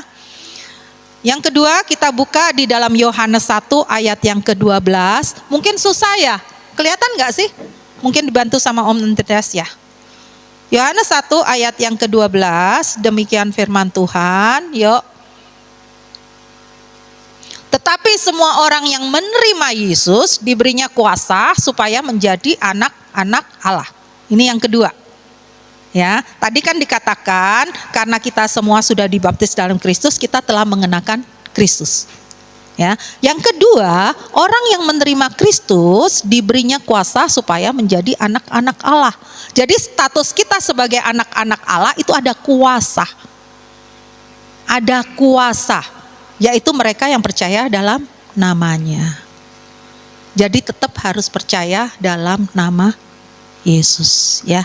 Yang kedua, kita buka di dalam Yohanes 1 ayat yang ke-12. Mungkin susah ya? Kelihatan nggak sih? Mungkin dibantu sama Om Andreas ya. Yohanes 1 ayat yang ke-12, demikian firman Tuhan, yuk. Tetapi semua orang yang menerima Yesus diberinya kuasa supaya menjadi anak-anak Allah. Ini yang kedua. Ya, tadi kan dikatakan karena kita semua sudah dibaptis dalam Kristus, kita telah mengenakan Kristus. Ya, yang kedua, orang yang menerima Kristus diberinya kuasa supaya menjadi anak-anak Allah. Jadi status kita sebagai anak-anak Allah itu ada kuasa. Ada kuasa, yaitu mereka yang percaya dalam namanya. Jadi tetap harus percaya dalam nama Yesus, ya.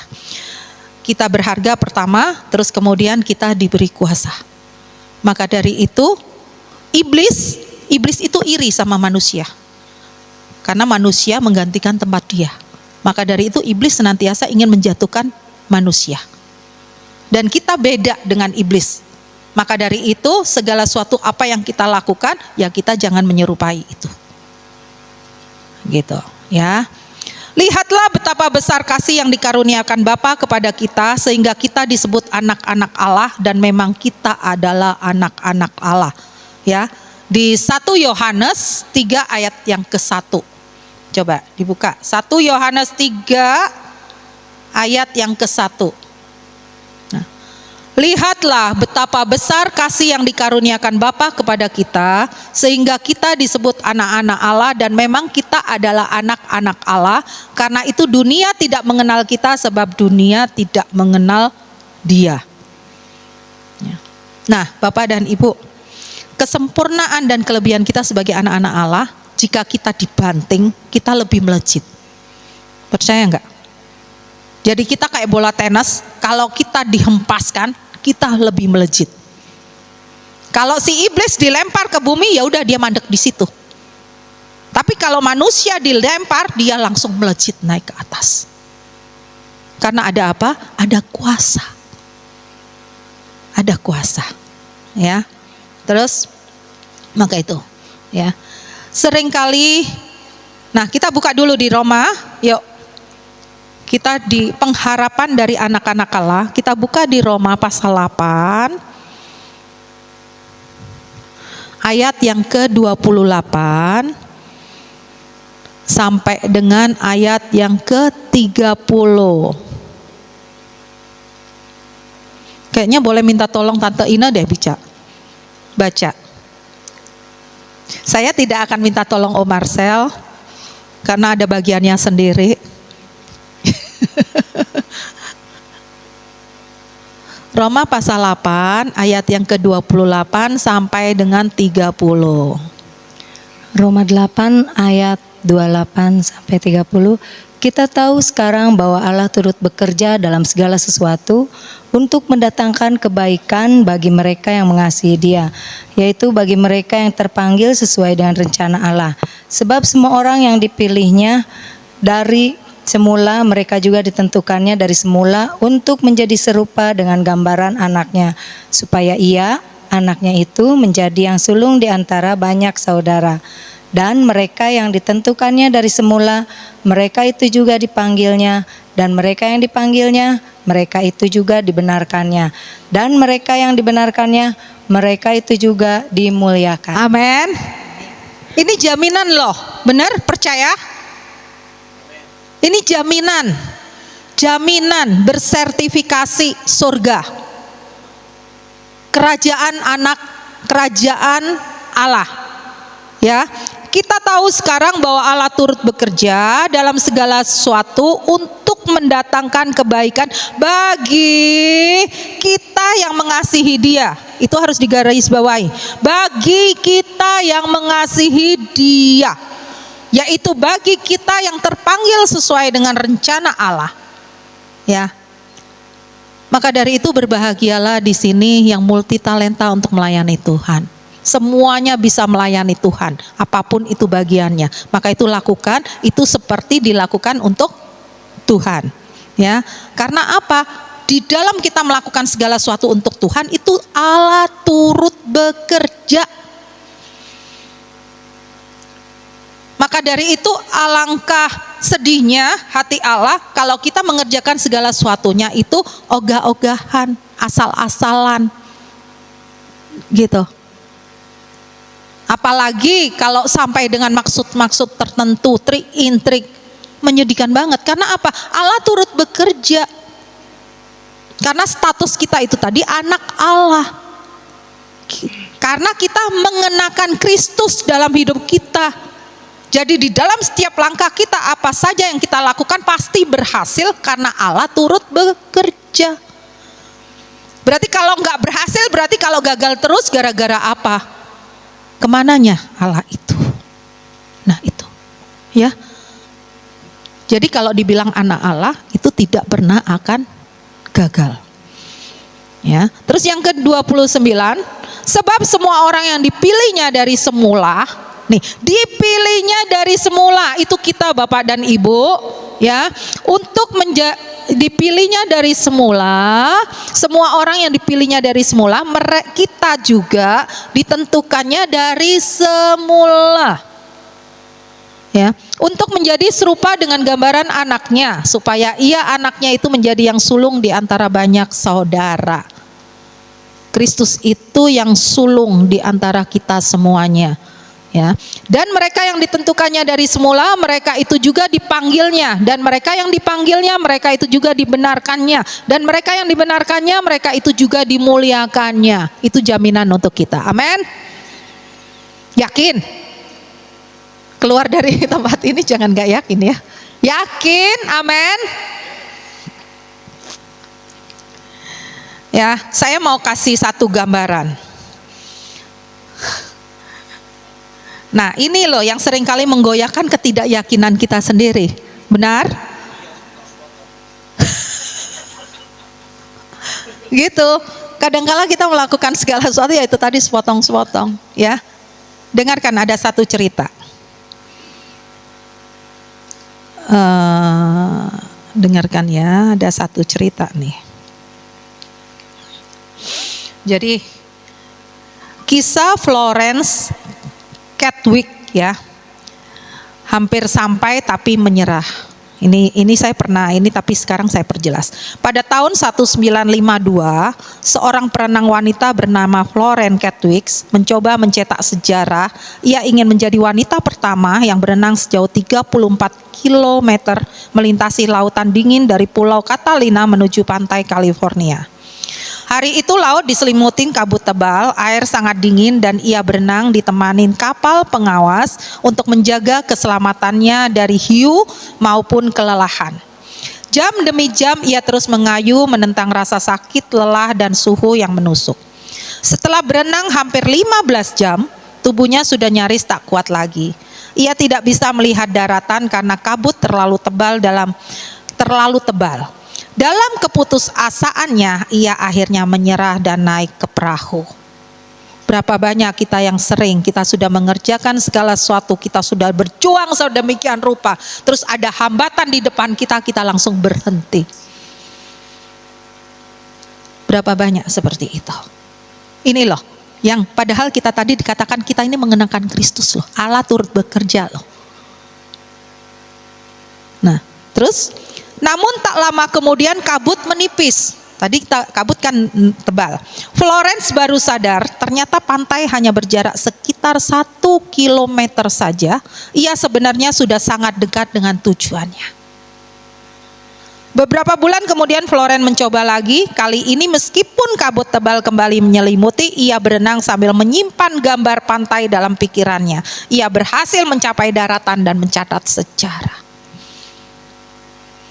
Kita berharga pertama, terus kemudian kita diberi kuasa. Maka dari itu, iblis itu iri sama manusia. Karena manusia menggantikan tempat dia. Maka dari itu iblis senantiasa ingin menjatuhkan manusia. Dan kita beda dengan iblis. Maka dari itu segala sesuatu apa yang kita lakukan, ya kita jangan menyerupai itu. Gitu, ya. Lihatlah betapa besar kasih yang dikaruniakan Bapa kepada kita sehingga kita disebut anak-anak Allah dan memang kita adalah anak-anak Allah. Ya, di 1 Yohanes 3 ayat yang ke-1. Coba dibuka. 1 Yohanes 3 ayat yang ke-1. Lihatlah betapa besar kasih yang dikaruniakan Bapa kepada kita sehingga kita disebut anak-anak Allah dan memang kita adalah anak-anak Allah. Karena itu dunia tidak mengenal kita sebab dunia tidak mengenal Dia. Nah, Bapak dan Ibu, kesempurnaan dan kelebihan kita sebagai anak-anak Allah, jika kita dibanting, kita lebih melejit. Percaya enggak? Jadi kita kayak bola tenis, kalau kita dihempaskan, kita lebih melejit. Kalau si iblis dilempar ke bumi, ya udah dia mandek di situ. Tapi kalau manusia dilempar, dia langsung melejit naik ke atas. Karena ada apa? Ada kuasa. Ada kuasa. Ya. Terus maka itu, ya. Seringkali, nah kita buka dulu di Roma, yuk. Kita di pengharapan dari anak-anak Allah, kita buka di Roma pasal 8 ayat yang ke-28 sampai dengan ayat yang ke-30. Kayaknya boleh minta tolong Tante Ina deh baca. Saya tidak akan minta tolong Om Marcel karena ada bagiannya sendiri. Roma pasal 8 ayat yang ke-28 sampai dengan 30. Roma 8 ayat 28 sampai 30. Kita tahu sekarang bahwa Allah turut bekerja dalam segala sesuatu untuk mendatangkan kebaikan bagi mereka yang mengasihi Dia, yaitu bagi mereka yang terpanggil sesuai dengan rencana Allah. Sebab semua orang yang dipilihnya dari semula, mereka juga ditentukannya dari semula untuk menjadi serupa dengan gambaran anaknya, supaya ia, anaknya itu, menjadi yang sulung di antara banyak saudara. Dan mereka yang ditentukannya dari semula, mereka itu juga dipanggilnya. Dan mereka yang dipanggilnya, mereka itu juga dibenarkannya. Dan mereka yang dibenarkannya, mereka itu juga dimuliakan. Amin. Ini jaminan loh, benar? Percaya? Ini jaminan bersertifikasi surga. Kerajaan Allah. Ya, Kita tahu sekarang bahwa Allah turut bekerja dalam segala sesuatu untuk mendatangkan kebaikan bagi kita yang mengasihi Dia. Itu harus digarisbawahi. Bagi kita yang mengasihi Dia, yaitu bagi kita yang terpanggil sesuai dengan rencana Allah. Ya. Maka dari itu berbahagialah di sini yang multi talenta untuk melayani Tuhan. Semuanya bisa melayani Tuhan, apapun itu bagiannya. Maka itu lakukan, itu seperti dilakukan untuk Tuhan. Ya, karena apa? Di dalam kita melakukan segala sesuatu untuk Tuhan, itu Allah turut bekerja. Maka dari itu alangkah sedihnya hati Allah kalau kita mengerjakan segala sesuatunya itu ogah-ogahan, asal-asalan, gitu. Apalagi kalau sampai dengan maksud-maksud tertentu, trik-intrik, menyedihkan banget. Karena apa? Allah turut bekerja. Karena status kita itu tadi anak Allah. Karena kita mengenakan Kristus dalam hidup kita. Jadi di dalam setiap langkah kita, apa saja yang kita lakukan pasti berhasil karena Allah turut bekerja. Berarti kalau nggak berhasil, berarti kalau gagal terus gara-gara apa? Kemananya Allah itu? Nah itu, ya. Jadi kalau dibilang anak Allah itu tidak pernah akan gagal. Ya. Terus yang ke-29, sebab semua orang yang dipilihnya dari semula, nih, dipilihnya dari semula itu kita Bapak dan Ibu, ya, untuk dipilihnya dari semula, semua orang yang dipilihnya dari semula, kita juga ditentukannya dari semula. Ya, untuk menjadi serupa dengan gambaran anaknya, supaya ia anaknya itu menjadi yang sulung di antara banyak saudara. Kristus itu yang sulung di antara kita semuanya. Ya. Dan mereka yang ditentukannya dari semula, mereka itu juga dipanggilnya, dan mereka yang dipanggilnya, mereka itu juga dibenarkannya, dan mereka yang dibenarkannya, mereka itu juga dimuliakannya. Itu jaminan untuk kita. Amin. Yakin? Keluar dari tempat ini jangan gak yakin ya. Yakin? Amin. Ya, saya mau kasih satu gambaran. Nah ini loh yang seringkali menggoyahkan ketidakyakinan kita sendiri. Benar? Gitu. Kadangkala kita melakukan segala sesuatu yaitu tadi sepotong-sepotong. Ya. Dengarkan ada satu cerita. Dengarkan ya, ada satu cerita nih. Jadi kisah Florence Chadwick ya, hampir sampai tapi menyerah. Ini saya pernah tapi sekarang saya perjelas. Pada tahun 1952, seorang perenang wanita bernama Florence Chadwick mencoba mencetak sejarah. Ia ingin menjadi wanita pertama yang berenang sejauh 34 km melintasi lautan dingin dari Pulau Catalina menuju pantai California. Hari itu laut diselimutin kabut tebal, air sangat dingin dan ia berenang ditemanin kapal pengawas untuk menjaga keselamatannya dari hiu maupun kelelahan. Jam demi jam ia terus mengayuh menentang rasa sakit, lelah dan suhu yang menusuk. Setelah berenang hampir 15 jam, tubuhnya sudah nyaris tak kuat lagi. Ia tidak bisa melihat daratan karena kabut terlalu tebal. Dalam keputusasaannya, ia akhirnya menyerah dan naik ke perahu. Berapa banyak kita yang sering, kita sudah mengerjakan segala sesuatu, kita sudah berjuang sedemikian rupa, terus ada hambatan di depan kita, kita langsung berhenti. Berapa banyak seperti itu. Ini loh, yang padahal kita tadi dikatakan kita ini mengenakan Kristus loh, Allah turut bekerja loh. Nah, terus namun tak lama kemudian kabut menipis. Tadi kabut kan tebal. Florence baru sadar ternyata pantai hanya berjarak sekitar 1 kilometer saja. Ia sebenarnya sudah sangat dekat dengan tujuannya. Beberapa bulan kemudian Floren mencoba lagi. Kali ini meskipun kabut tebal kembali menyelimuti, ia berenang sambil menyimpan gambar pantai dalam pikirannya. Ia berhasil mencapai daratan dan mencatat sejarah.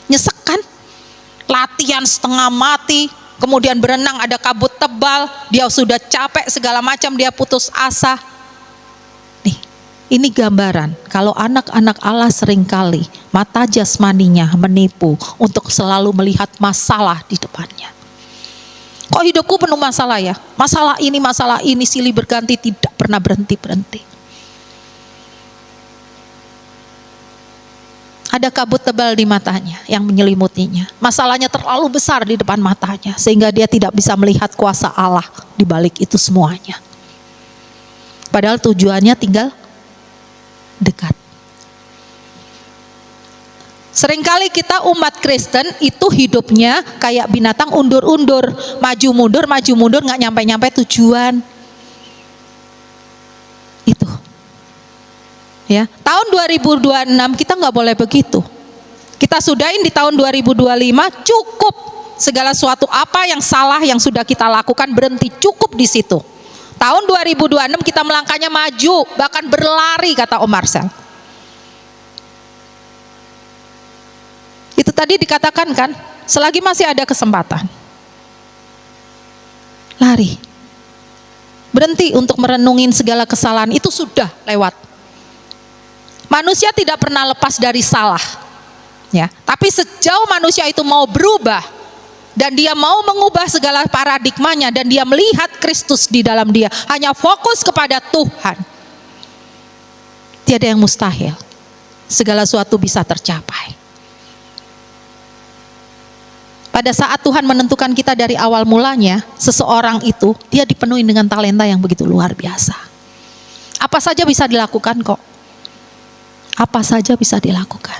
Nyesek kan? Latihan setengah mati, kemudian berenang ada kabut tebal, dia sudah capek segala macam, dia putus asa. Nih, ini gambaran kalau anak-anak Allah seringkali mata jasmaninya menipu untuk selalu melihat masalah di depannya. Kok hidupku penuh masalah ya? Masalah ini silih berganti, tidak pernah berhenti-berhenti. Ada kabut tebal di matanya yang menyelimutinya. Masalahnya terlalu besar di depan matanya sehingga dia tidak bisa melihat kuasa Allah di balik itu semuanya. Padahal tujuannya tinggal dekat. Seringkali kita umat Kristen itu hidupnya kayak binatang undur-undur, maju mundur, nggak nyampe-nyampe tujuan. Itu. Ya, tahun 2026 kita nggak boleh begitu. Kita sudahin di tahun 2025, cukup segala sesuatu apa yang salah yang sudah kita lakukan berhenti, cukup di situ. Tahun 2026 kita melangkahnya maju, bahkan berlari, kata Om Marcel. Itu tadi dikatakan kan, selagi masih ada kesempatan, lari. Berhenti untuk merenungin segala kesalahan, itu sudah lewat. Manusia tidak pernah lepas dari salah, ya. Tapi sejauh manusia itu mau berubah dan dia mau mengubah segala paradigmanya dan dia melihat Kristus di dalam dia, hanya fokus kepada Tuhan, tiada yang mustahil. Segala sesuatu bisa tercapai. Pada saat Tuhan menentukan kita dari awal mulanya, seseorang itu dia dipenuhi dengan talenta yang begitu luar biasa. Apa saja bisa dilakukan kok. Apa saja bisa dilakukan.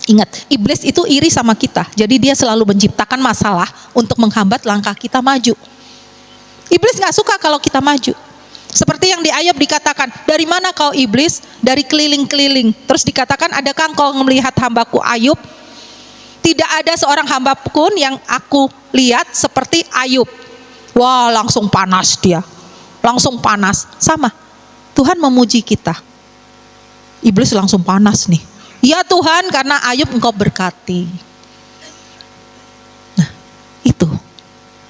Ingat, iblis itu iri sama kita. Jadi dia selalu menciptakan masalah untuk menghambat langkah kita maju. Iblis gak suka kalau kita maju. Seperti yang di Ayub dikatakan, dari mana kau iblis? Dari keliling-keliling. Terus dikatakan, adakah engkau melihat hambaku Ayub? Tidak ada seorang hamba pun yang aku lihat seperti Ayub. Wah, langsung panas dia. Langsung panas. Sama, Tuhan memuji kita. Iblis langsung panas nih. Ya Tuhan, karena Ayub engkau berkati. Nah, itu.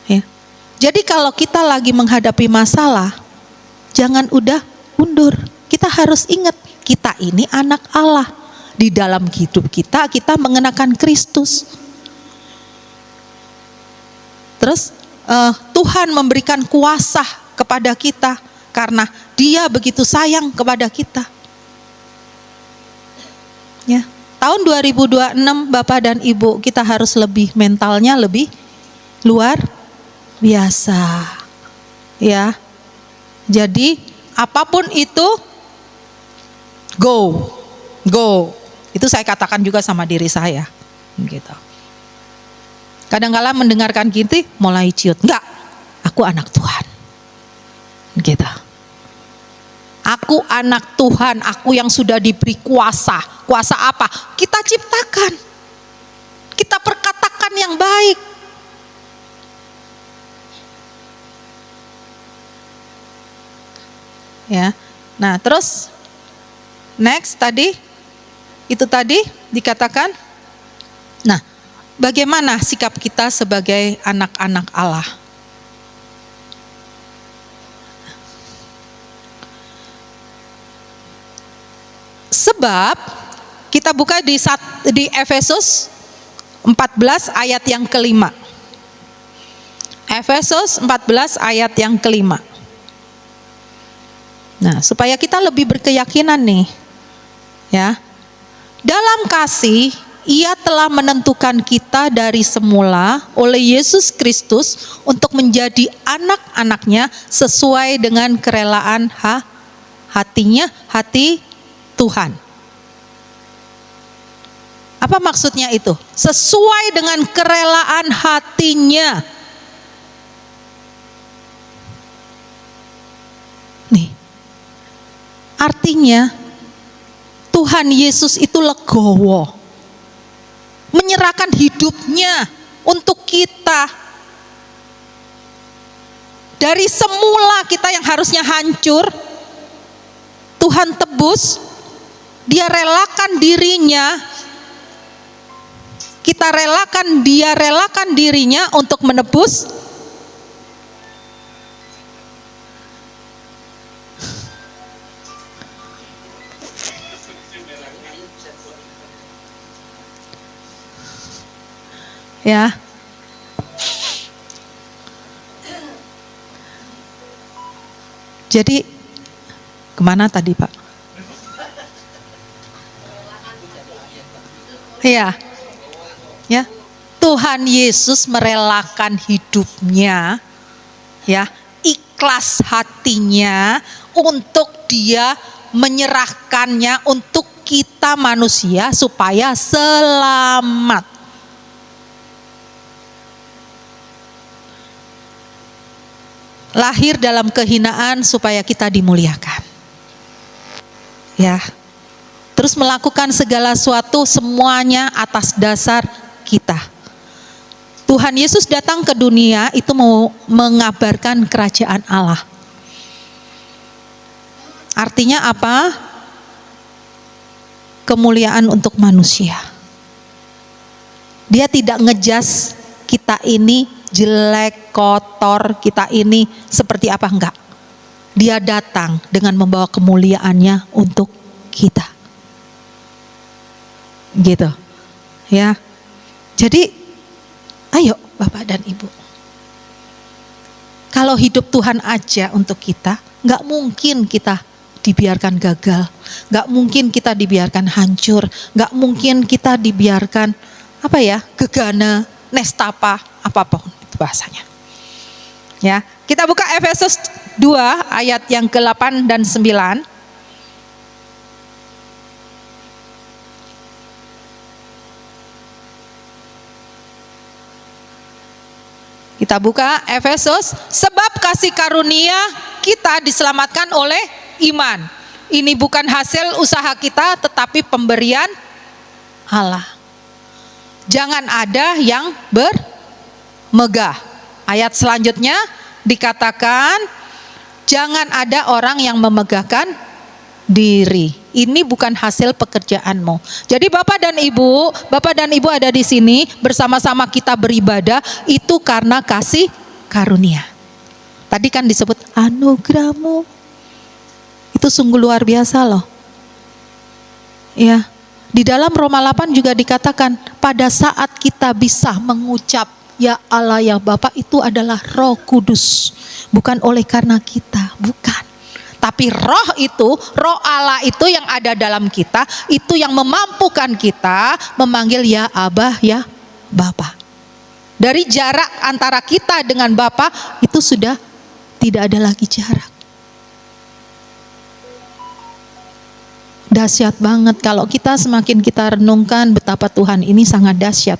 Ya. Jadi kalau kita lagi menghadapi masalah, jangan udah undur. Kita harus ingat, kita ini anak Allah. Di dalam hidup kita, kita mengenakan Kristus. Terus Tuhan memberikan kuasa kepada kita karena Dia begitu sayang kepada kita. Ya, tahun 2026 Bapak dan Ibu kita harus lebih mentalnya lebih luar biasa. Ya. Jadi apapun itu go. Itu saya katakan juga sama diri saya. Gitu. Kadang-kala mendengarkan gitu mulai ciut. Enggak, aku anak Tuhan. Gitu. Aku anak Tuhan, aku yang sudah diberi kuasa. Kuasa apa? Kita ciptakan. Kita perkatakan yang baik. Ya. Nah, terus next tadi itu tadi dikatakan. Nah, bagaimana sikap kita sebagai anak-anak Allah? Sebab kita buka di Efesus 14 ayat yang kelima. Efesus 14 ayat yang kelima. Nah, supaya kita lebih berkeyakinan nih. Ya. Dalam kasih Ia telah menentukan kita dari semula oleh Yesus Kristus untuk menjadi anak-anaknya sesuai dengan kerelaan hatinya, hati Tuhan. Apa maksudnya itu? Sesuai dengan kerelaan hatinya. Nih, artinya Tuhan Yesus itu legowo. menyerahkan hidupnya untuk kita. Dari semula kita yang harusnya hancur, Tuhan tebus, dia relakan dirinya, dia relakan dirinya untuk menebus ya. Jadi kemana tadi Pak? Iya, ya. Tuhan Yesus merelakan hidupnya, ya, ikhlas hatinya untuk dia menyerahkannya untuk kita manusia supaya selamat. Lahir dalam kehinaan supaya kita dimuliakan. Ya. Terus melakukan segala sesuatu semuanya atas dasar kita. Tuhan Yesus datang ke dunia itu mau mengabarkan kerajaan Allah. Artinya apa? Kemuliaan untuk manusia. Dia tidak ngejas kita ini jelek, kotor, kita ini seperti apa, enggak. Dia datang dengan membawa kemuliaannya untuk kita. Gitu. Ya. Jadi ayo Bapak dan Ibu. Kalau hidup Tuhan aja untuk kita, enggak mungkin kita dibiarkan gagal, enggak mungkin kita dibiarkan hancur, enggak mungkin kita dibiarkan gegana, nestapa, apapun itu bahasanya. Ya, kita buka Efesus 2 ayat yang ke-8 dan 9. Kita buka Efesus, sebab kasih karunia kita diselamatkan oleh iman. Ini bukan hasil usaha kita tetapi pemberian Allah. Jangan ada yang bermegah. Ayat selanjutnya dikatakan, jangan ada orang yang memegahkan diri. Ini bukan hasil pekerjaanmu. Jadi Bapak dan Ibu ada di sini bersama-sama kita beribadah itu karena kasih karunia. Tadi kan disebut anugerahmu. Itu sungguh luar biasa loh. Ya. Di dalam Roma 8 juga dikatakan pada saat kita bisa mengucap ya Allah ya Bapa, itu adalah Roh Kudus. Bukan oleh karena kita, bukan. Tapi roh itu, roh Allah itu yang ada dalam kita, itu yang memampukan kita memanggil ya Abah ya Bapa. Dari jarak antara kita dengan Bapa itu sudah tidak ada lagi jarak. Dahsyat banget kalau kita semakin kita renungkan betapa Tuhan ini sangat dahsyat.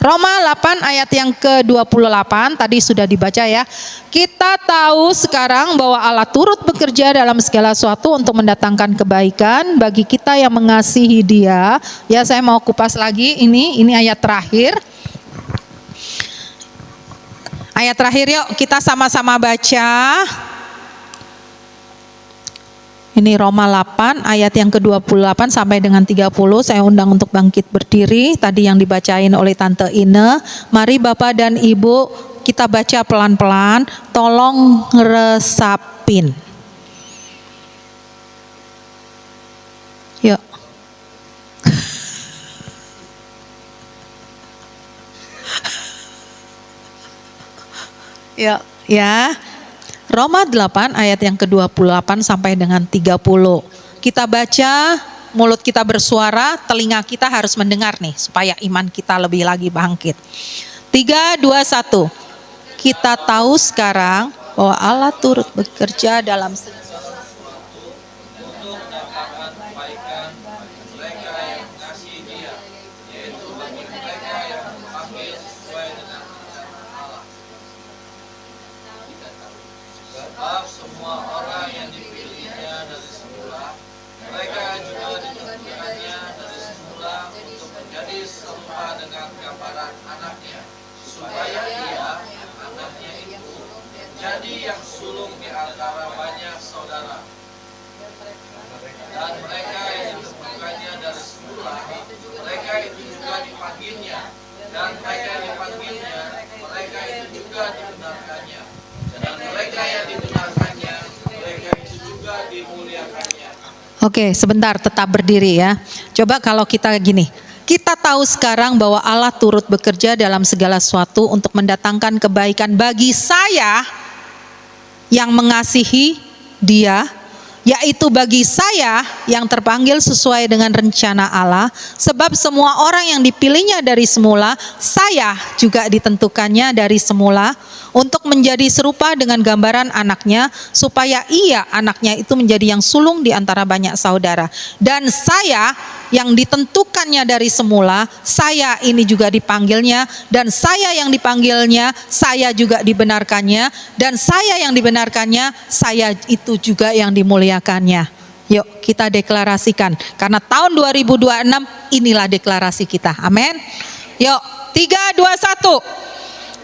Roma 8 ayat yang ke-28 tadi sudah dibaca ya. Kita tahu sekarang bahwa Allah turut bekerja dalam segala sesuatu untuk mendatangkan kebaikan bagi kita yang mengasihi Dia. Ya, saya mau kupas lagi ini ayat terakhir. Ayat terakhir yuk kita sama-sama baca. Ini Roma 8 ayat yang ke-28 sampai dengan 30. Saya undang untuk bangkit berdiri. Tadi yang dibacain oleh Tante Ine. Mari Bapak dan Ibu kita baca pelan-pelan. Tolong ngeresapin. Yuk. Yuk ya. Roma 8 ayat yang ke-28 sampai dengan 30. Kita baca, mulut kita bersuara, telinga kita harus mendengar nih supaya iman kita lebih lagi bangkit. 3, 2, 1. Kita tahu sekarang bahwa Allah turut bekerja dalam segala sebab semua orang yang dipilihnya dari semula, mereka juga ditentukannya dari semula untuk menjadi serupa dengan menjadi yang sulung di antara banyak saudara. Dan mereka yang ditemukannya dari semula, mereka itu juga dipanggilnya. Dan mereka yang dipanggilnya, mereka itu juga dibenarkannya. Dan mereka yang dibenarkannya, mereka itu juga dimuliakannya. Oke, sebentar, tetap berdiri ya. Coba kalau kita gini, kita tahu sekarang bahwa Allah turut bekerja dalam segala sesuatu untuk mendatangkan kebaikan bagi saya yang mengasihi Dia, yaitu bagi saya yang terpanggil sesuai dengan rencana Allah. Sebab semua orang yang dipilihnya dari semula, saya juga ditentukannya dari semula untuk menjadi serupa dengan gambaran anaknya, supaya ia, anaknya itu, menjadi yang sulung di antara banyak saudara. Dan saya yang ditentukannya dari semula, saya ini juga dipanggilnya, dan saya yang dipanggilnya, saya juga dibenarkannya, dan saya yang dibenarkannya, saya itu juga yang dimuliakannya. Yuk kita deklarasikan, karena tahun 2026 inilah deklarasi kita. Amin. Yuk 3, 2, 1.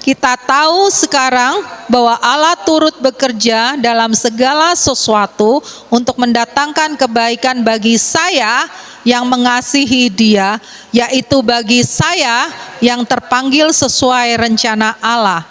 Kita tahu sekarang bahwa Allah turut bekerja dalam segala sesuatu untuk mendatangkan kebaikan bagi saya yang mengasihi Dia, yaitu bagi saya yang terpanggil sesuai rencana Allah.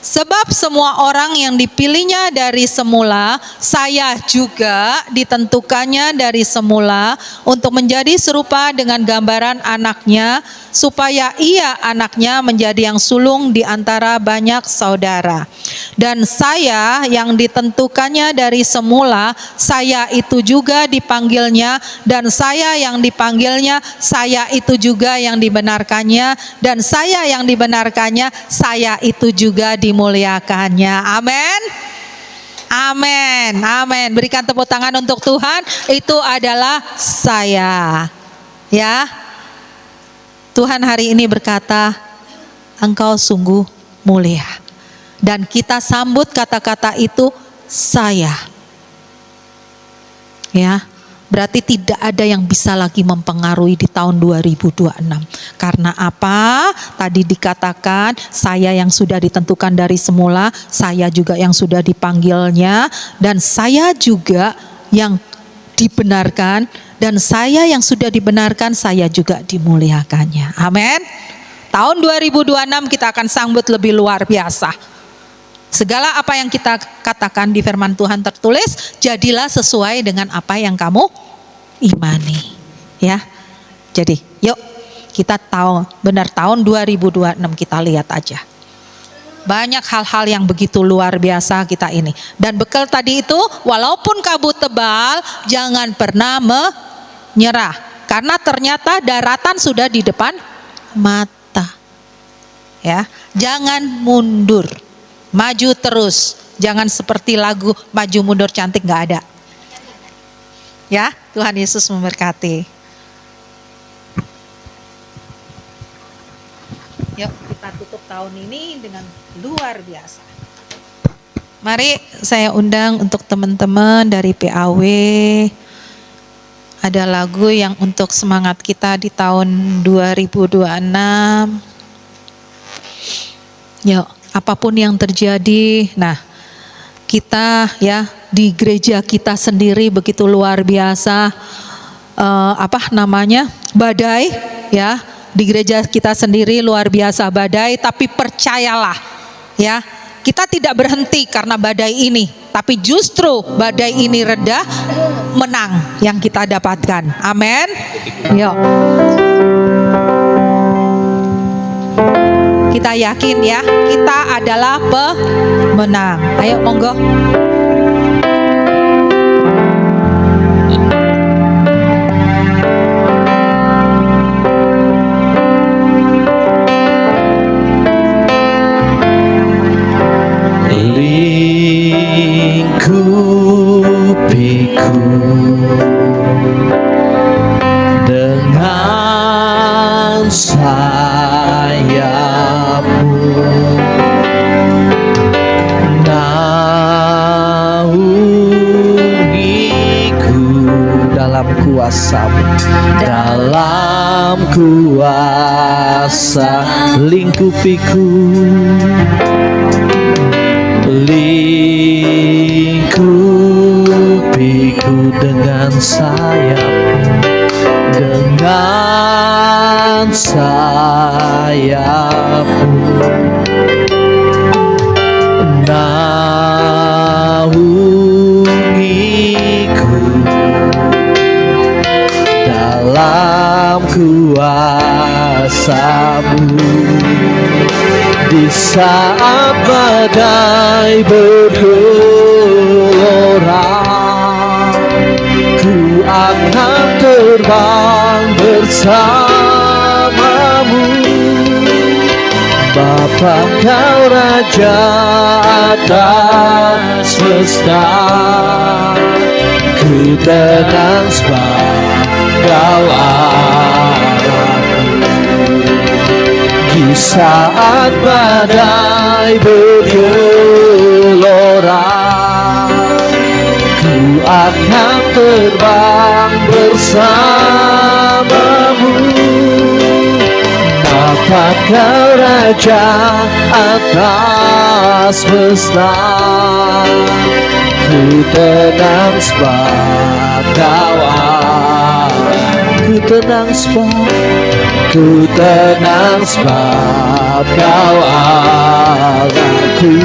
Sebab semua orang yang dipilihnya dari semula, saya juga ditentukannya dari semula untuk menjadi serupa dengan gambaran anaknya, supaya ia, anaknya, menjadi yang sulung di antara banyak saudara. Dan saya yang ditentukannya dari semula, saya itu juga dipanggilnya, dan saya yang dipanggilnya, saya itu juga yang dibenarkannya, dan saya yang dibenarkannya, saya itu juga dimuliakannya. Amin. Amin. Amin. Berikan tepuk tangan untuk Tuhan. Itu adalah saya. Ya. Tuhan hari ini berkata, engkau sungguh mulia. Dan kita sambut kata-kata itu, saya. Ya. Berarti tidak ada yang bisa lagi mempengaruhi di tahun 2026. Karena apa? Tadi dikatakan, saya yang sudah ditentukan dari semula, saya juga yang sudah dipanggilnya, dan saya juga yang dibenarkan, dan saya yang sudah dibenarkan, saya juga dimuliakannya. Amin. Tahun 2026 kita akan sambut lebih luar biasa. Segala apa yang kita katakan di firman Tuhan tertulis, jadilah sesuai dengan apa yang kamu imani. Ya. Jadi, yuk kita tahu benar tahun 2026 kita lihat aja. Banyak hal-hal yang begitu luar biasa kita ini. Dan bekal tadi itu, walaupun kabut tebal, jangan pernah menyerah. Karena ternyata daratan sudah di depan mata. Ya, jangan mundur. Maju terus, jangan seperti lagu maju mundur cantik, nggak ada. Ya, Tuhan Yesus memberkati. Yuk kita tutup tahun ini dengan luar biasa. Mari saya undang untuk teman-teman dari PAW. Ada lagu yang untuk semangat kita di tahun 2026. Yuk. Apapun yang terjadi, nah kita ya di gereja kita sendiri begitu luar biasa, badai ya, di gereja kita sendiri luar biasa badai, tapi percayalah ya, kita tidak berhenti karena badai ini, tapi justru badai ini reda, menang yang kita dapatkan. Amin. Yuk. Kita yakin ya, kita adalah pemenang. Ayo monggo. Lingkupiku dengan sayapmu, naungiku dalam kuasa-Mu, dalam kuasa lingkupiku. Lingkupiku dengan sayap, dengan sayapmu. Naungiku dalam kuasa-Mu. Di saat badai bergelora, ku akan terbang bersama-Mu. Bapa, Kau Raja atas semesta, ku tenang sebab Kau Allahku. Di saat badai bergelora, ku akan terbang bersama-Mu. Bapa, Kau Raja atas semesta, ku tenang sebab Kau Allah. Ku tenang sebab Kau Allahku.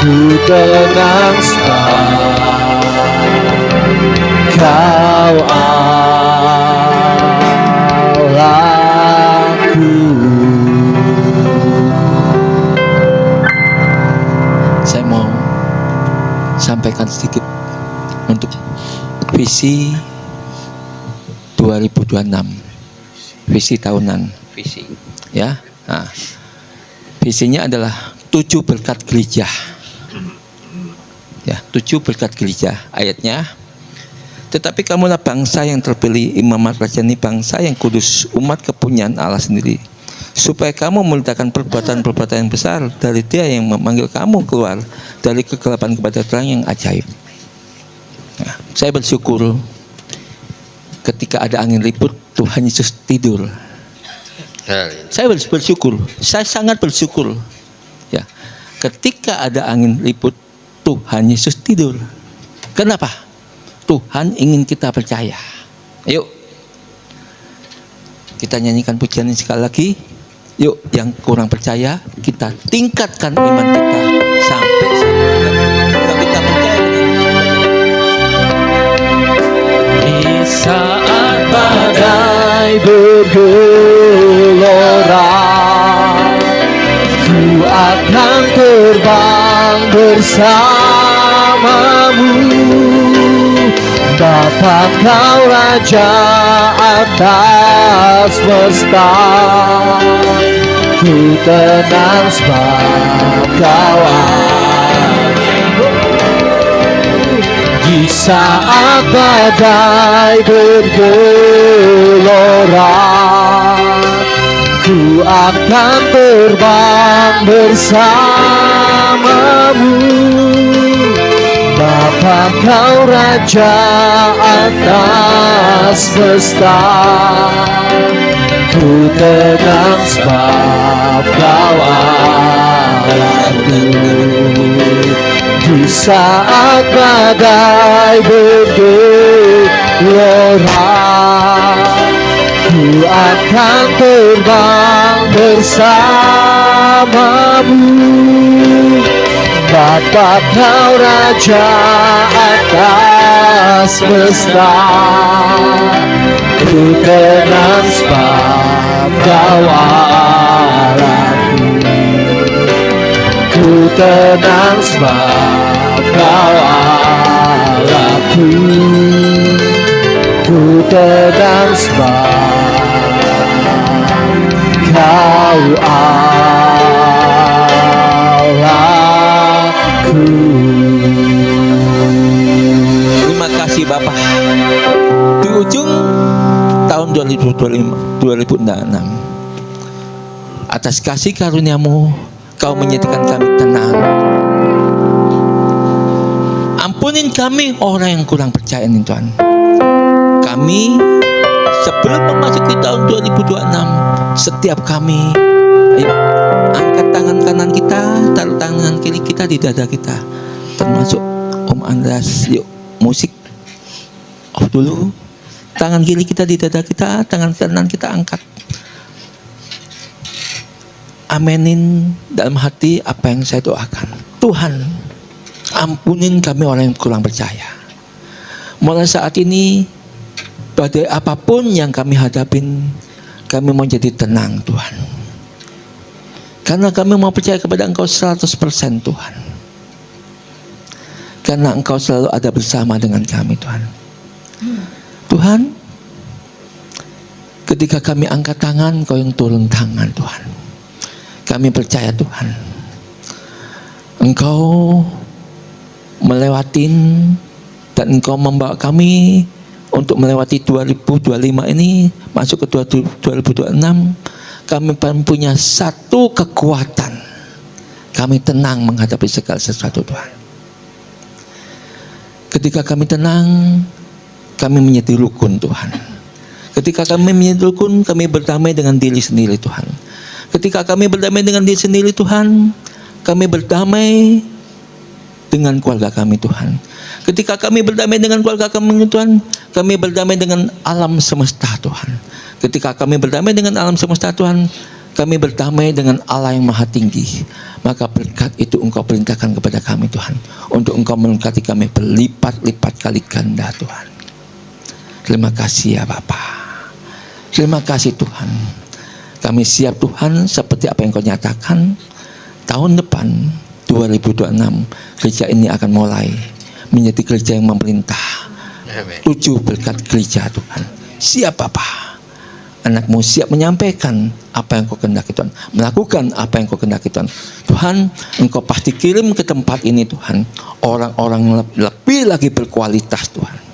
Ku tenang sebab Kau Allahku. Saya mau sampaikan sedikit untuk visi 2026, visi tahunan, ya. Nah, visinya adalah 7 berkat gereja, ya, 7 berkat gereja. Ayatnya, tetapi kamulah bangsa yang terpilih, imamat rajani, bangsa yang kudus, umat kepunyaan Allah sendiri, supaya kamu memberitakan perbuatan-perbuatan yang besar dari Dia yang memanggil kamu keluar dari kegelapan kepada terang yang ajaib. Nah, saya bersyukur ketika ada angin ribut, Tuhan Yesus tidur. Saya bersyukur, saya sangat bersyukur. Ya, ketika ada angin ribut, Tuhan Yesus tidur. Kenapa? Tuhan ingin kita percaya. Yuk, kita nyanyikan pujian ini sekali lagi. Yuk, yang kurang percaya, kita tingkatkan iman kita sampai kita percaya. Di saat badai bergelora, ku akan terbang bersama-Mu. Bapa, Kau Raja atas semesta, ku tenang sebab Kau di saat badai bergelora, ku akan terbang bersama-Mu. Bapa, Kau Raja atas semesta, ku tenang sebab Kau Allahku. Di saat badai bergelora, ku akan terbang bersama-Mu. Bapa, Kau Raja atas semesta, ku tenang sebab Kau Allahku. Ku tenang sebab Kau Allahku. Ku tenang sebab Kau Allahku. Terima kasih Bapak. Di ujung tahun 2026, atas kasih karunia-Mu, Kau menyediakan kami tenang. Ampunin kami orang yang kurang percaya ini Tuhan. Kami sebelum memasuki tahun 2026, setiap kami, ayo, angkat tangan kanan kita, taruh tangan kiri kita di dada kita, termasuk Om Andreas. Yuk musik off dulu. Tangan kiri kita di dada kita, tangan kanan kita angkat. Amenin dalam hati apa yang saya doakan. Tuhan, ampunin kami orang yang kurang percaya. Mulai saat ini, badai apapun yang kami hadapin, kami mau jadi tenang Tuhan. Karena kami mau percaya kepada Engkau 100% Tuhan. Karena Engkau selalu ada bersama dengan kami Tuhan. Tuhan, ketika kami angkat tangan, Engkau yang turun tangan Tuhan. Kami percaya Tuhan, Engkau melewatin dan Engkau membawa kami untuk melewati 2025 ini, masuk ke 2026. Kami punya satu kekuatan. Kami tenang menghadapi segala sesuatu Tuhan. Ketika kami tenang, kami menjadi rukun Tuhan. Ketika kami menjadi rukun, kami berdamai dengan diri sendiri Tuhan. Ketika kami berdamai dengan diri sendiri Tuhan, kami berdamai dengan keluarga kami Tuhan. Ketika kami berdamai dengan keluarga kami Tuhan, kami berdamai dengan alam semesta Tuhan. Ketika kami berdamai dengan alam semesta Tuhan, kami berdamai dengan Allah yang maha tinggi. Maka berkat itu Engkau perintahkan kepada kami Tuhan, untuk Engkau memberkati kami berlipat-lipat kali ganda Tuhan. Terima kasih ya Bapa. Terima kasih Tuhan. Kami siap Tuhan, seperti apa yang Kau nyatakan. Tahun depan 2026 gereja ini akan mulai menjadi gereja yang memerintah. 7 berkat gereja Tuhan. Siap Bapa. Anakmu siap menyampaikan apa yang Kau kehendaki Tuhan, melakukan apa yang Kau kehendaki Tuhan. Tuhan, Engkau pasti kirim ke tempat ini Tuhan orang-orang lebih lagi berkualitas Tuhan.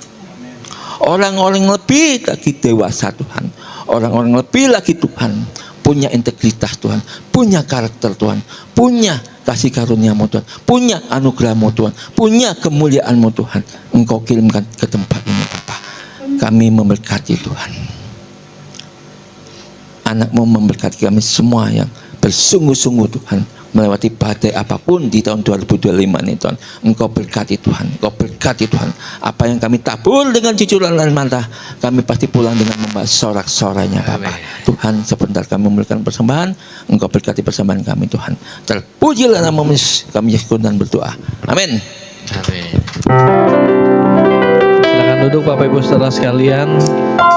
Orang-orang lebih lagi dewasa Tuhan. Orang-orang lebih lagi Tuhan punya integritas Tuhan, punya karakter Tuhan, punya kasih karunia-Mu Tuhan, punya anugerah-Mu Tuhan, punya kemuliaan-Mu Tuhan. Engkau kirimkan ke tempat ini Bapa. Kami memberkati Tuhan. Anak-Mu memberkati kami semua yang bersungguh-sungguh Tuhan melewati badai apapun di tahun 2025 ini Tuhan. Engkau berkati Tuhan, Engkau berkati Tuhan. Apa yang kami tabur dengan cucuran dan mata, kami pasti pulang dengan membawa sorak-soranya Bapa. Tuhan, sebentar kami memberikan persembahan, Engkau berkati persembahan kami Tuhan. Terpujilah nama-Mu, kami syukur dan berdoa. Amin. Amin. Silakan duduk Bapak Ibu Saudara sekalian.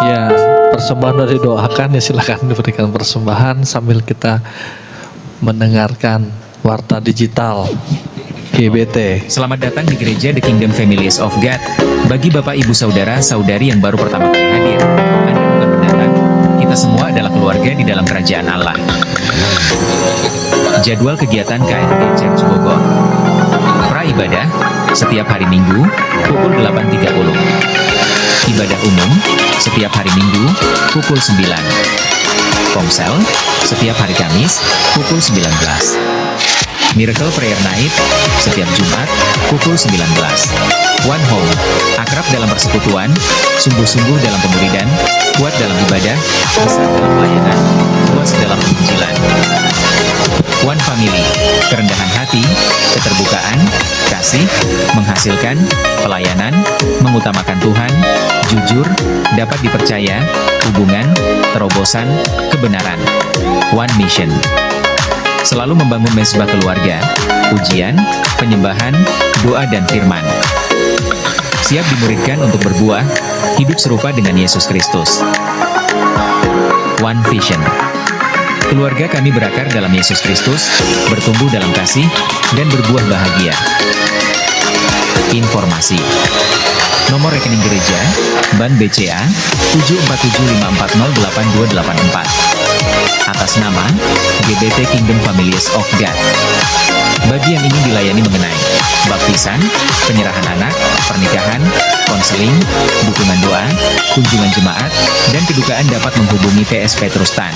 Ya, persembahan sudah didoakan, ya silakan diberikan persembahan sambil kita mendengarkan warta digital GBT. Selamat datang di gereja The Kingdom Families of God. Bagi Bapak Ibu Saudara Saudari yang baru pertama kali hadir, Anda bukan pendatang. Kita semua adalah keluarga di dalam kerajaan Allah. Jadwal kegiatan KRG Church Bogor. Pra-ibadah setiap hari Minggu pukul 8.30. Ibadah umum setiap hari Minggu pukul 9. Komsel setiap hari Kamis pukul 19. Miracle Prayer Night setiap Jumat pukul 19. One Home, akrab dalam persekutuan, sungguh-sungguh dalam pemuridan, kuat dalam ibadah, besar dalam pelayanan, luas dalam penginjilan. One Family, kerendahan hati, keterbukaan, kasih, menghasilkan, pelayanan, mengutamakan Tuhan, jujur, dapat dipercaya, hubungan, terobosan, kebenaran. One Mission, selalu membangun mezbah keluarga, pujian, penyembahan, doa dan firman. Siap dimuridkan untuk berbuah, hidup serupa dengan Yesus Kristus. One Vision, keluarga kami berakar dalam Yesus Kristus, bertumbuh dalam kasih, dan berbuah bahagia. Informasi: nomor rekening gereja, Bank BCA, 747540824. Atas nama GBT Kingdom Families of God. Bagi yang ingin dilayani mengenai baptisan, penyerahan anak, pernikahan, konseling, dukungan doa, kunjungan jemaat, dan kedukaan dapat menghubungi PS Petrus Tan.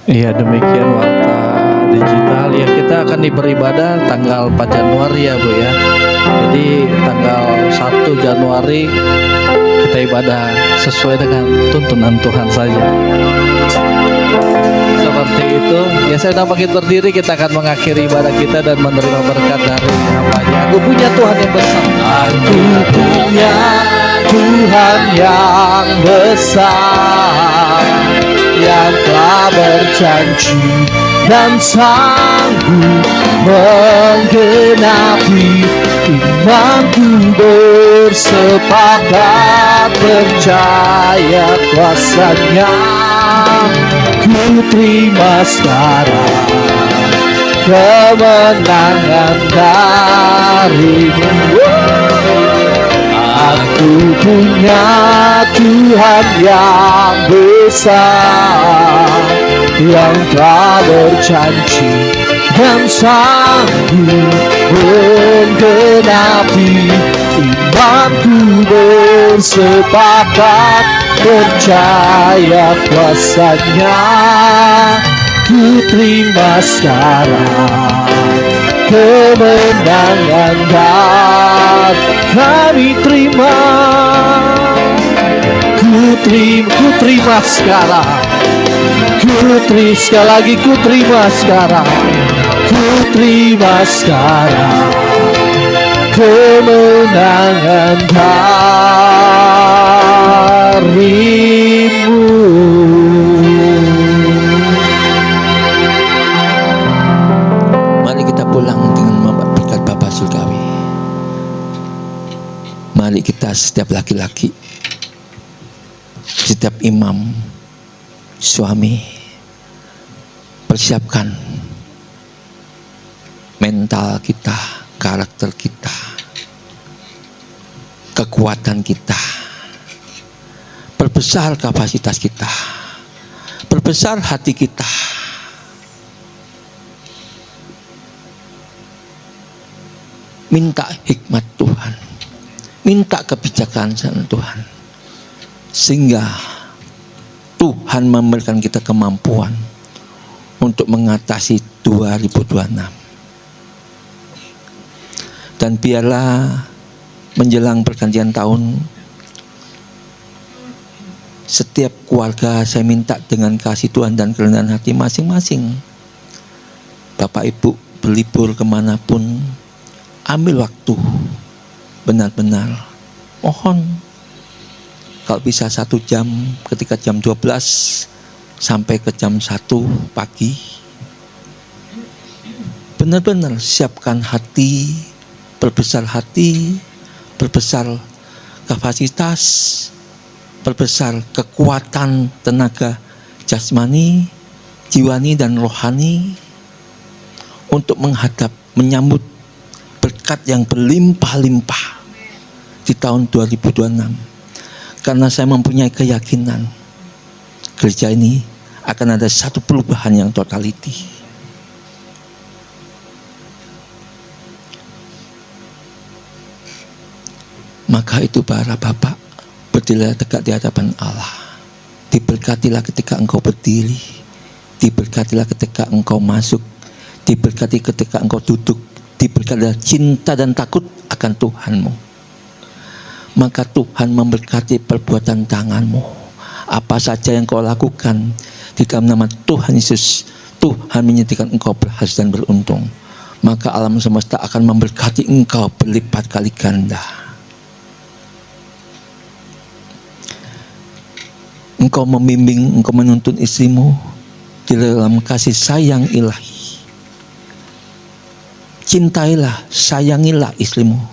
Iya, demikian warta digital ya. Kita akan beribadah tanggal 4 Januari ya Bu ya. Jadi tanggal 1 Januari kita ibadah sesuai dengan tuntunan Tuhan saja. Seperti itu ya. saya undang makin berdiri, kita akan mengakhiri ibadah kita dan menerima berkat dari hamba-Nya. Aku punya Tuhan yang besar. Aku punya Tuhan yang besar, yang telah berjanji dan sanggup menggenapi imanku, bersepakat percaya kuasa-Nya. Ku terima sekarang kemenangan dari-Mu. Aku punya Tuhan yang besar, yang telah berjanji dan sanggup menggenapi imanku, bersepakat percaya kuasa-Nya. Ku terima sekarang kemenangan dan kami terima. Ku terima sekarang. Sekali lagi ku terima sekarang. Ku terima sekarang kemenangan dari-Mu. Mari kita pulang dengan berkat Bapa Surgawi. Mari kita setiap laki-laki, setiap imam, suami, persiapkan mental kita, karakter kita, kekuatan kita, perbesar kapasitas kita, perbesar hati kita. Minta hikmat Tuhan, minta kebijaksanaan Tuhan, sehingga Tuhan memberikan kita kemampuan untuk mengatasi 2026. Dan biarlah menjelang pergantian tahun, setiap keluarga saya minta dengan kasih Tuhan dan kerendahan hati masing-masing, Bapak Ibu berlibur kemanapun, ambil waktu benar-benar, mohon kalau bisa 1 jam, ketika jam 12 sampai ke jam 1 pagi, benar-benar siapkan hati, perbesar kapasitas, perbesar kekuatan tenaga jasmani, jiwani dan rohani untuk menyambut berkat yang berlimpah-limpah di tahun 2026. Karena saya mempunyai keyakinan gereja ini akan ada satu perubahan yang totality. Maka itu para bapak, berdirilah tegak di hadapan Allah. Diberkatilah ketika engkau berdiri, diberkatilah ketika engkau masuk, diberkati ketika engkau duduk, diberkatilah cinta dan takut akan Tuhanmu. Maka Tuhan memberkati perbuatan tanganmu. Apa saja yang kau lakukan di dalam nama Tuhan Yesus, Tuhan menyediakan engkau berhasil dan beruntung. Maka alam semesta akan memberkati engkau berlipat kali ganda. Engkau membimbing, engkau menuntun istrimu di dalam kasih sayang ilahi. Cintailah, sayangilah istrimu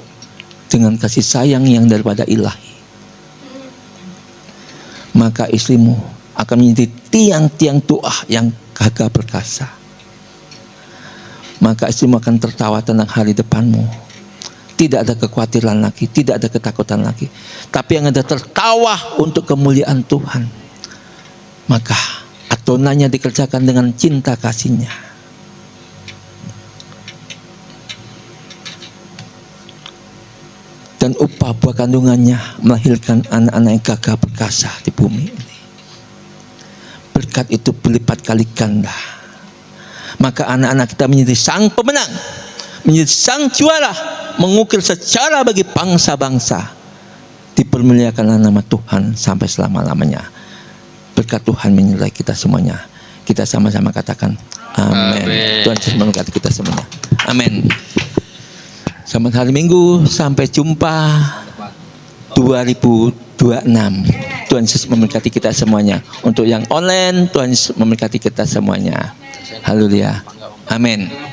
dengan kasih sayang yang daripada ilahi. Maka istrimu akan menjadi tiang-tiang doa yang gagah perkasa. Maka istrimu akan tertawa tentang hari depanmu. Tidak ada kekhawatiran lagi, tidak ada ketakutan lagi, tapi yang ada tertawa untuk kemuliaan Tuhan. Maka adonannya dikerjakan dengan cinta kasihnya. Dan upah buah kandungannya melahirkan anak-anak yang gagah perkasa di bumi ini. Berkat itu berlipat kali ganda. Maka anak-anak kita menjadi sang pemenang, menjadi sang juara, mengukir secara bagi bangsa-bangsa. Dipermuliakanlah nama Tuhan sampai selama-lamanya. Berkat Tuhan menyertai kita semuanya. Kita sama-sama katakan amin. Tuhan Yesus memberkati kita semuanya. Amin. Selamat hari Minggu, sampai jumpa 2026. Tuhan Yesus memberkati kita semuanya. Untuk yang online, Tuhan Yesus memberkati kita semuanya. Haleluya. Amin.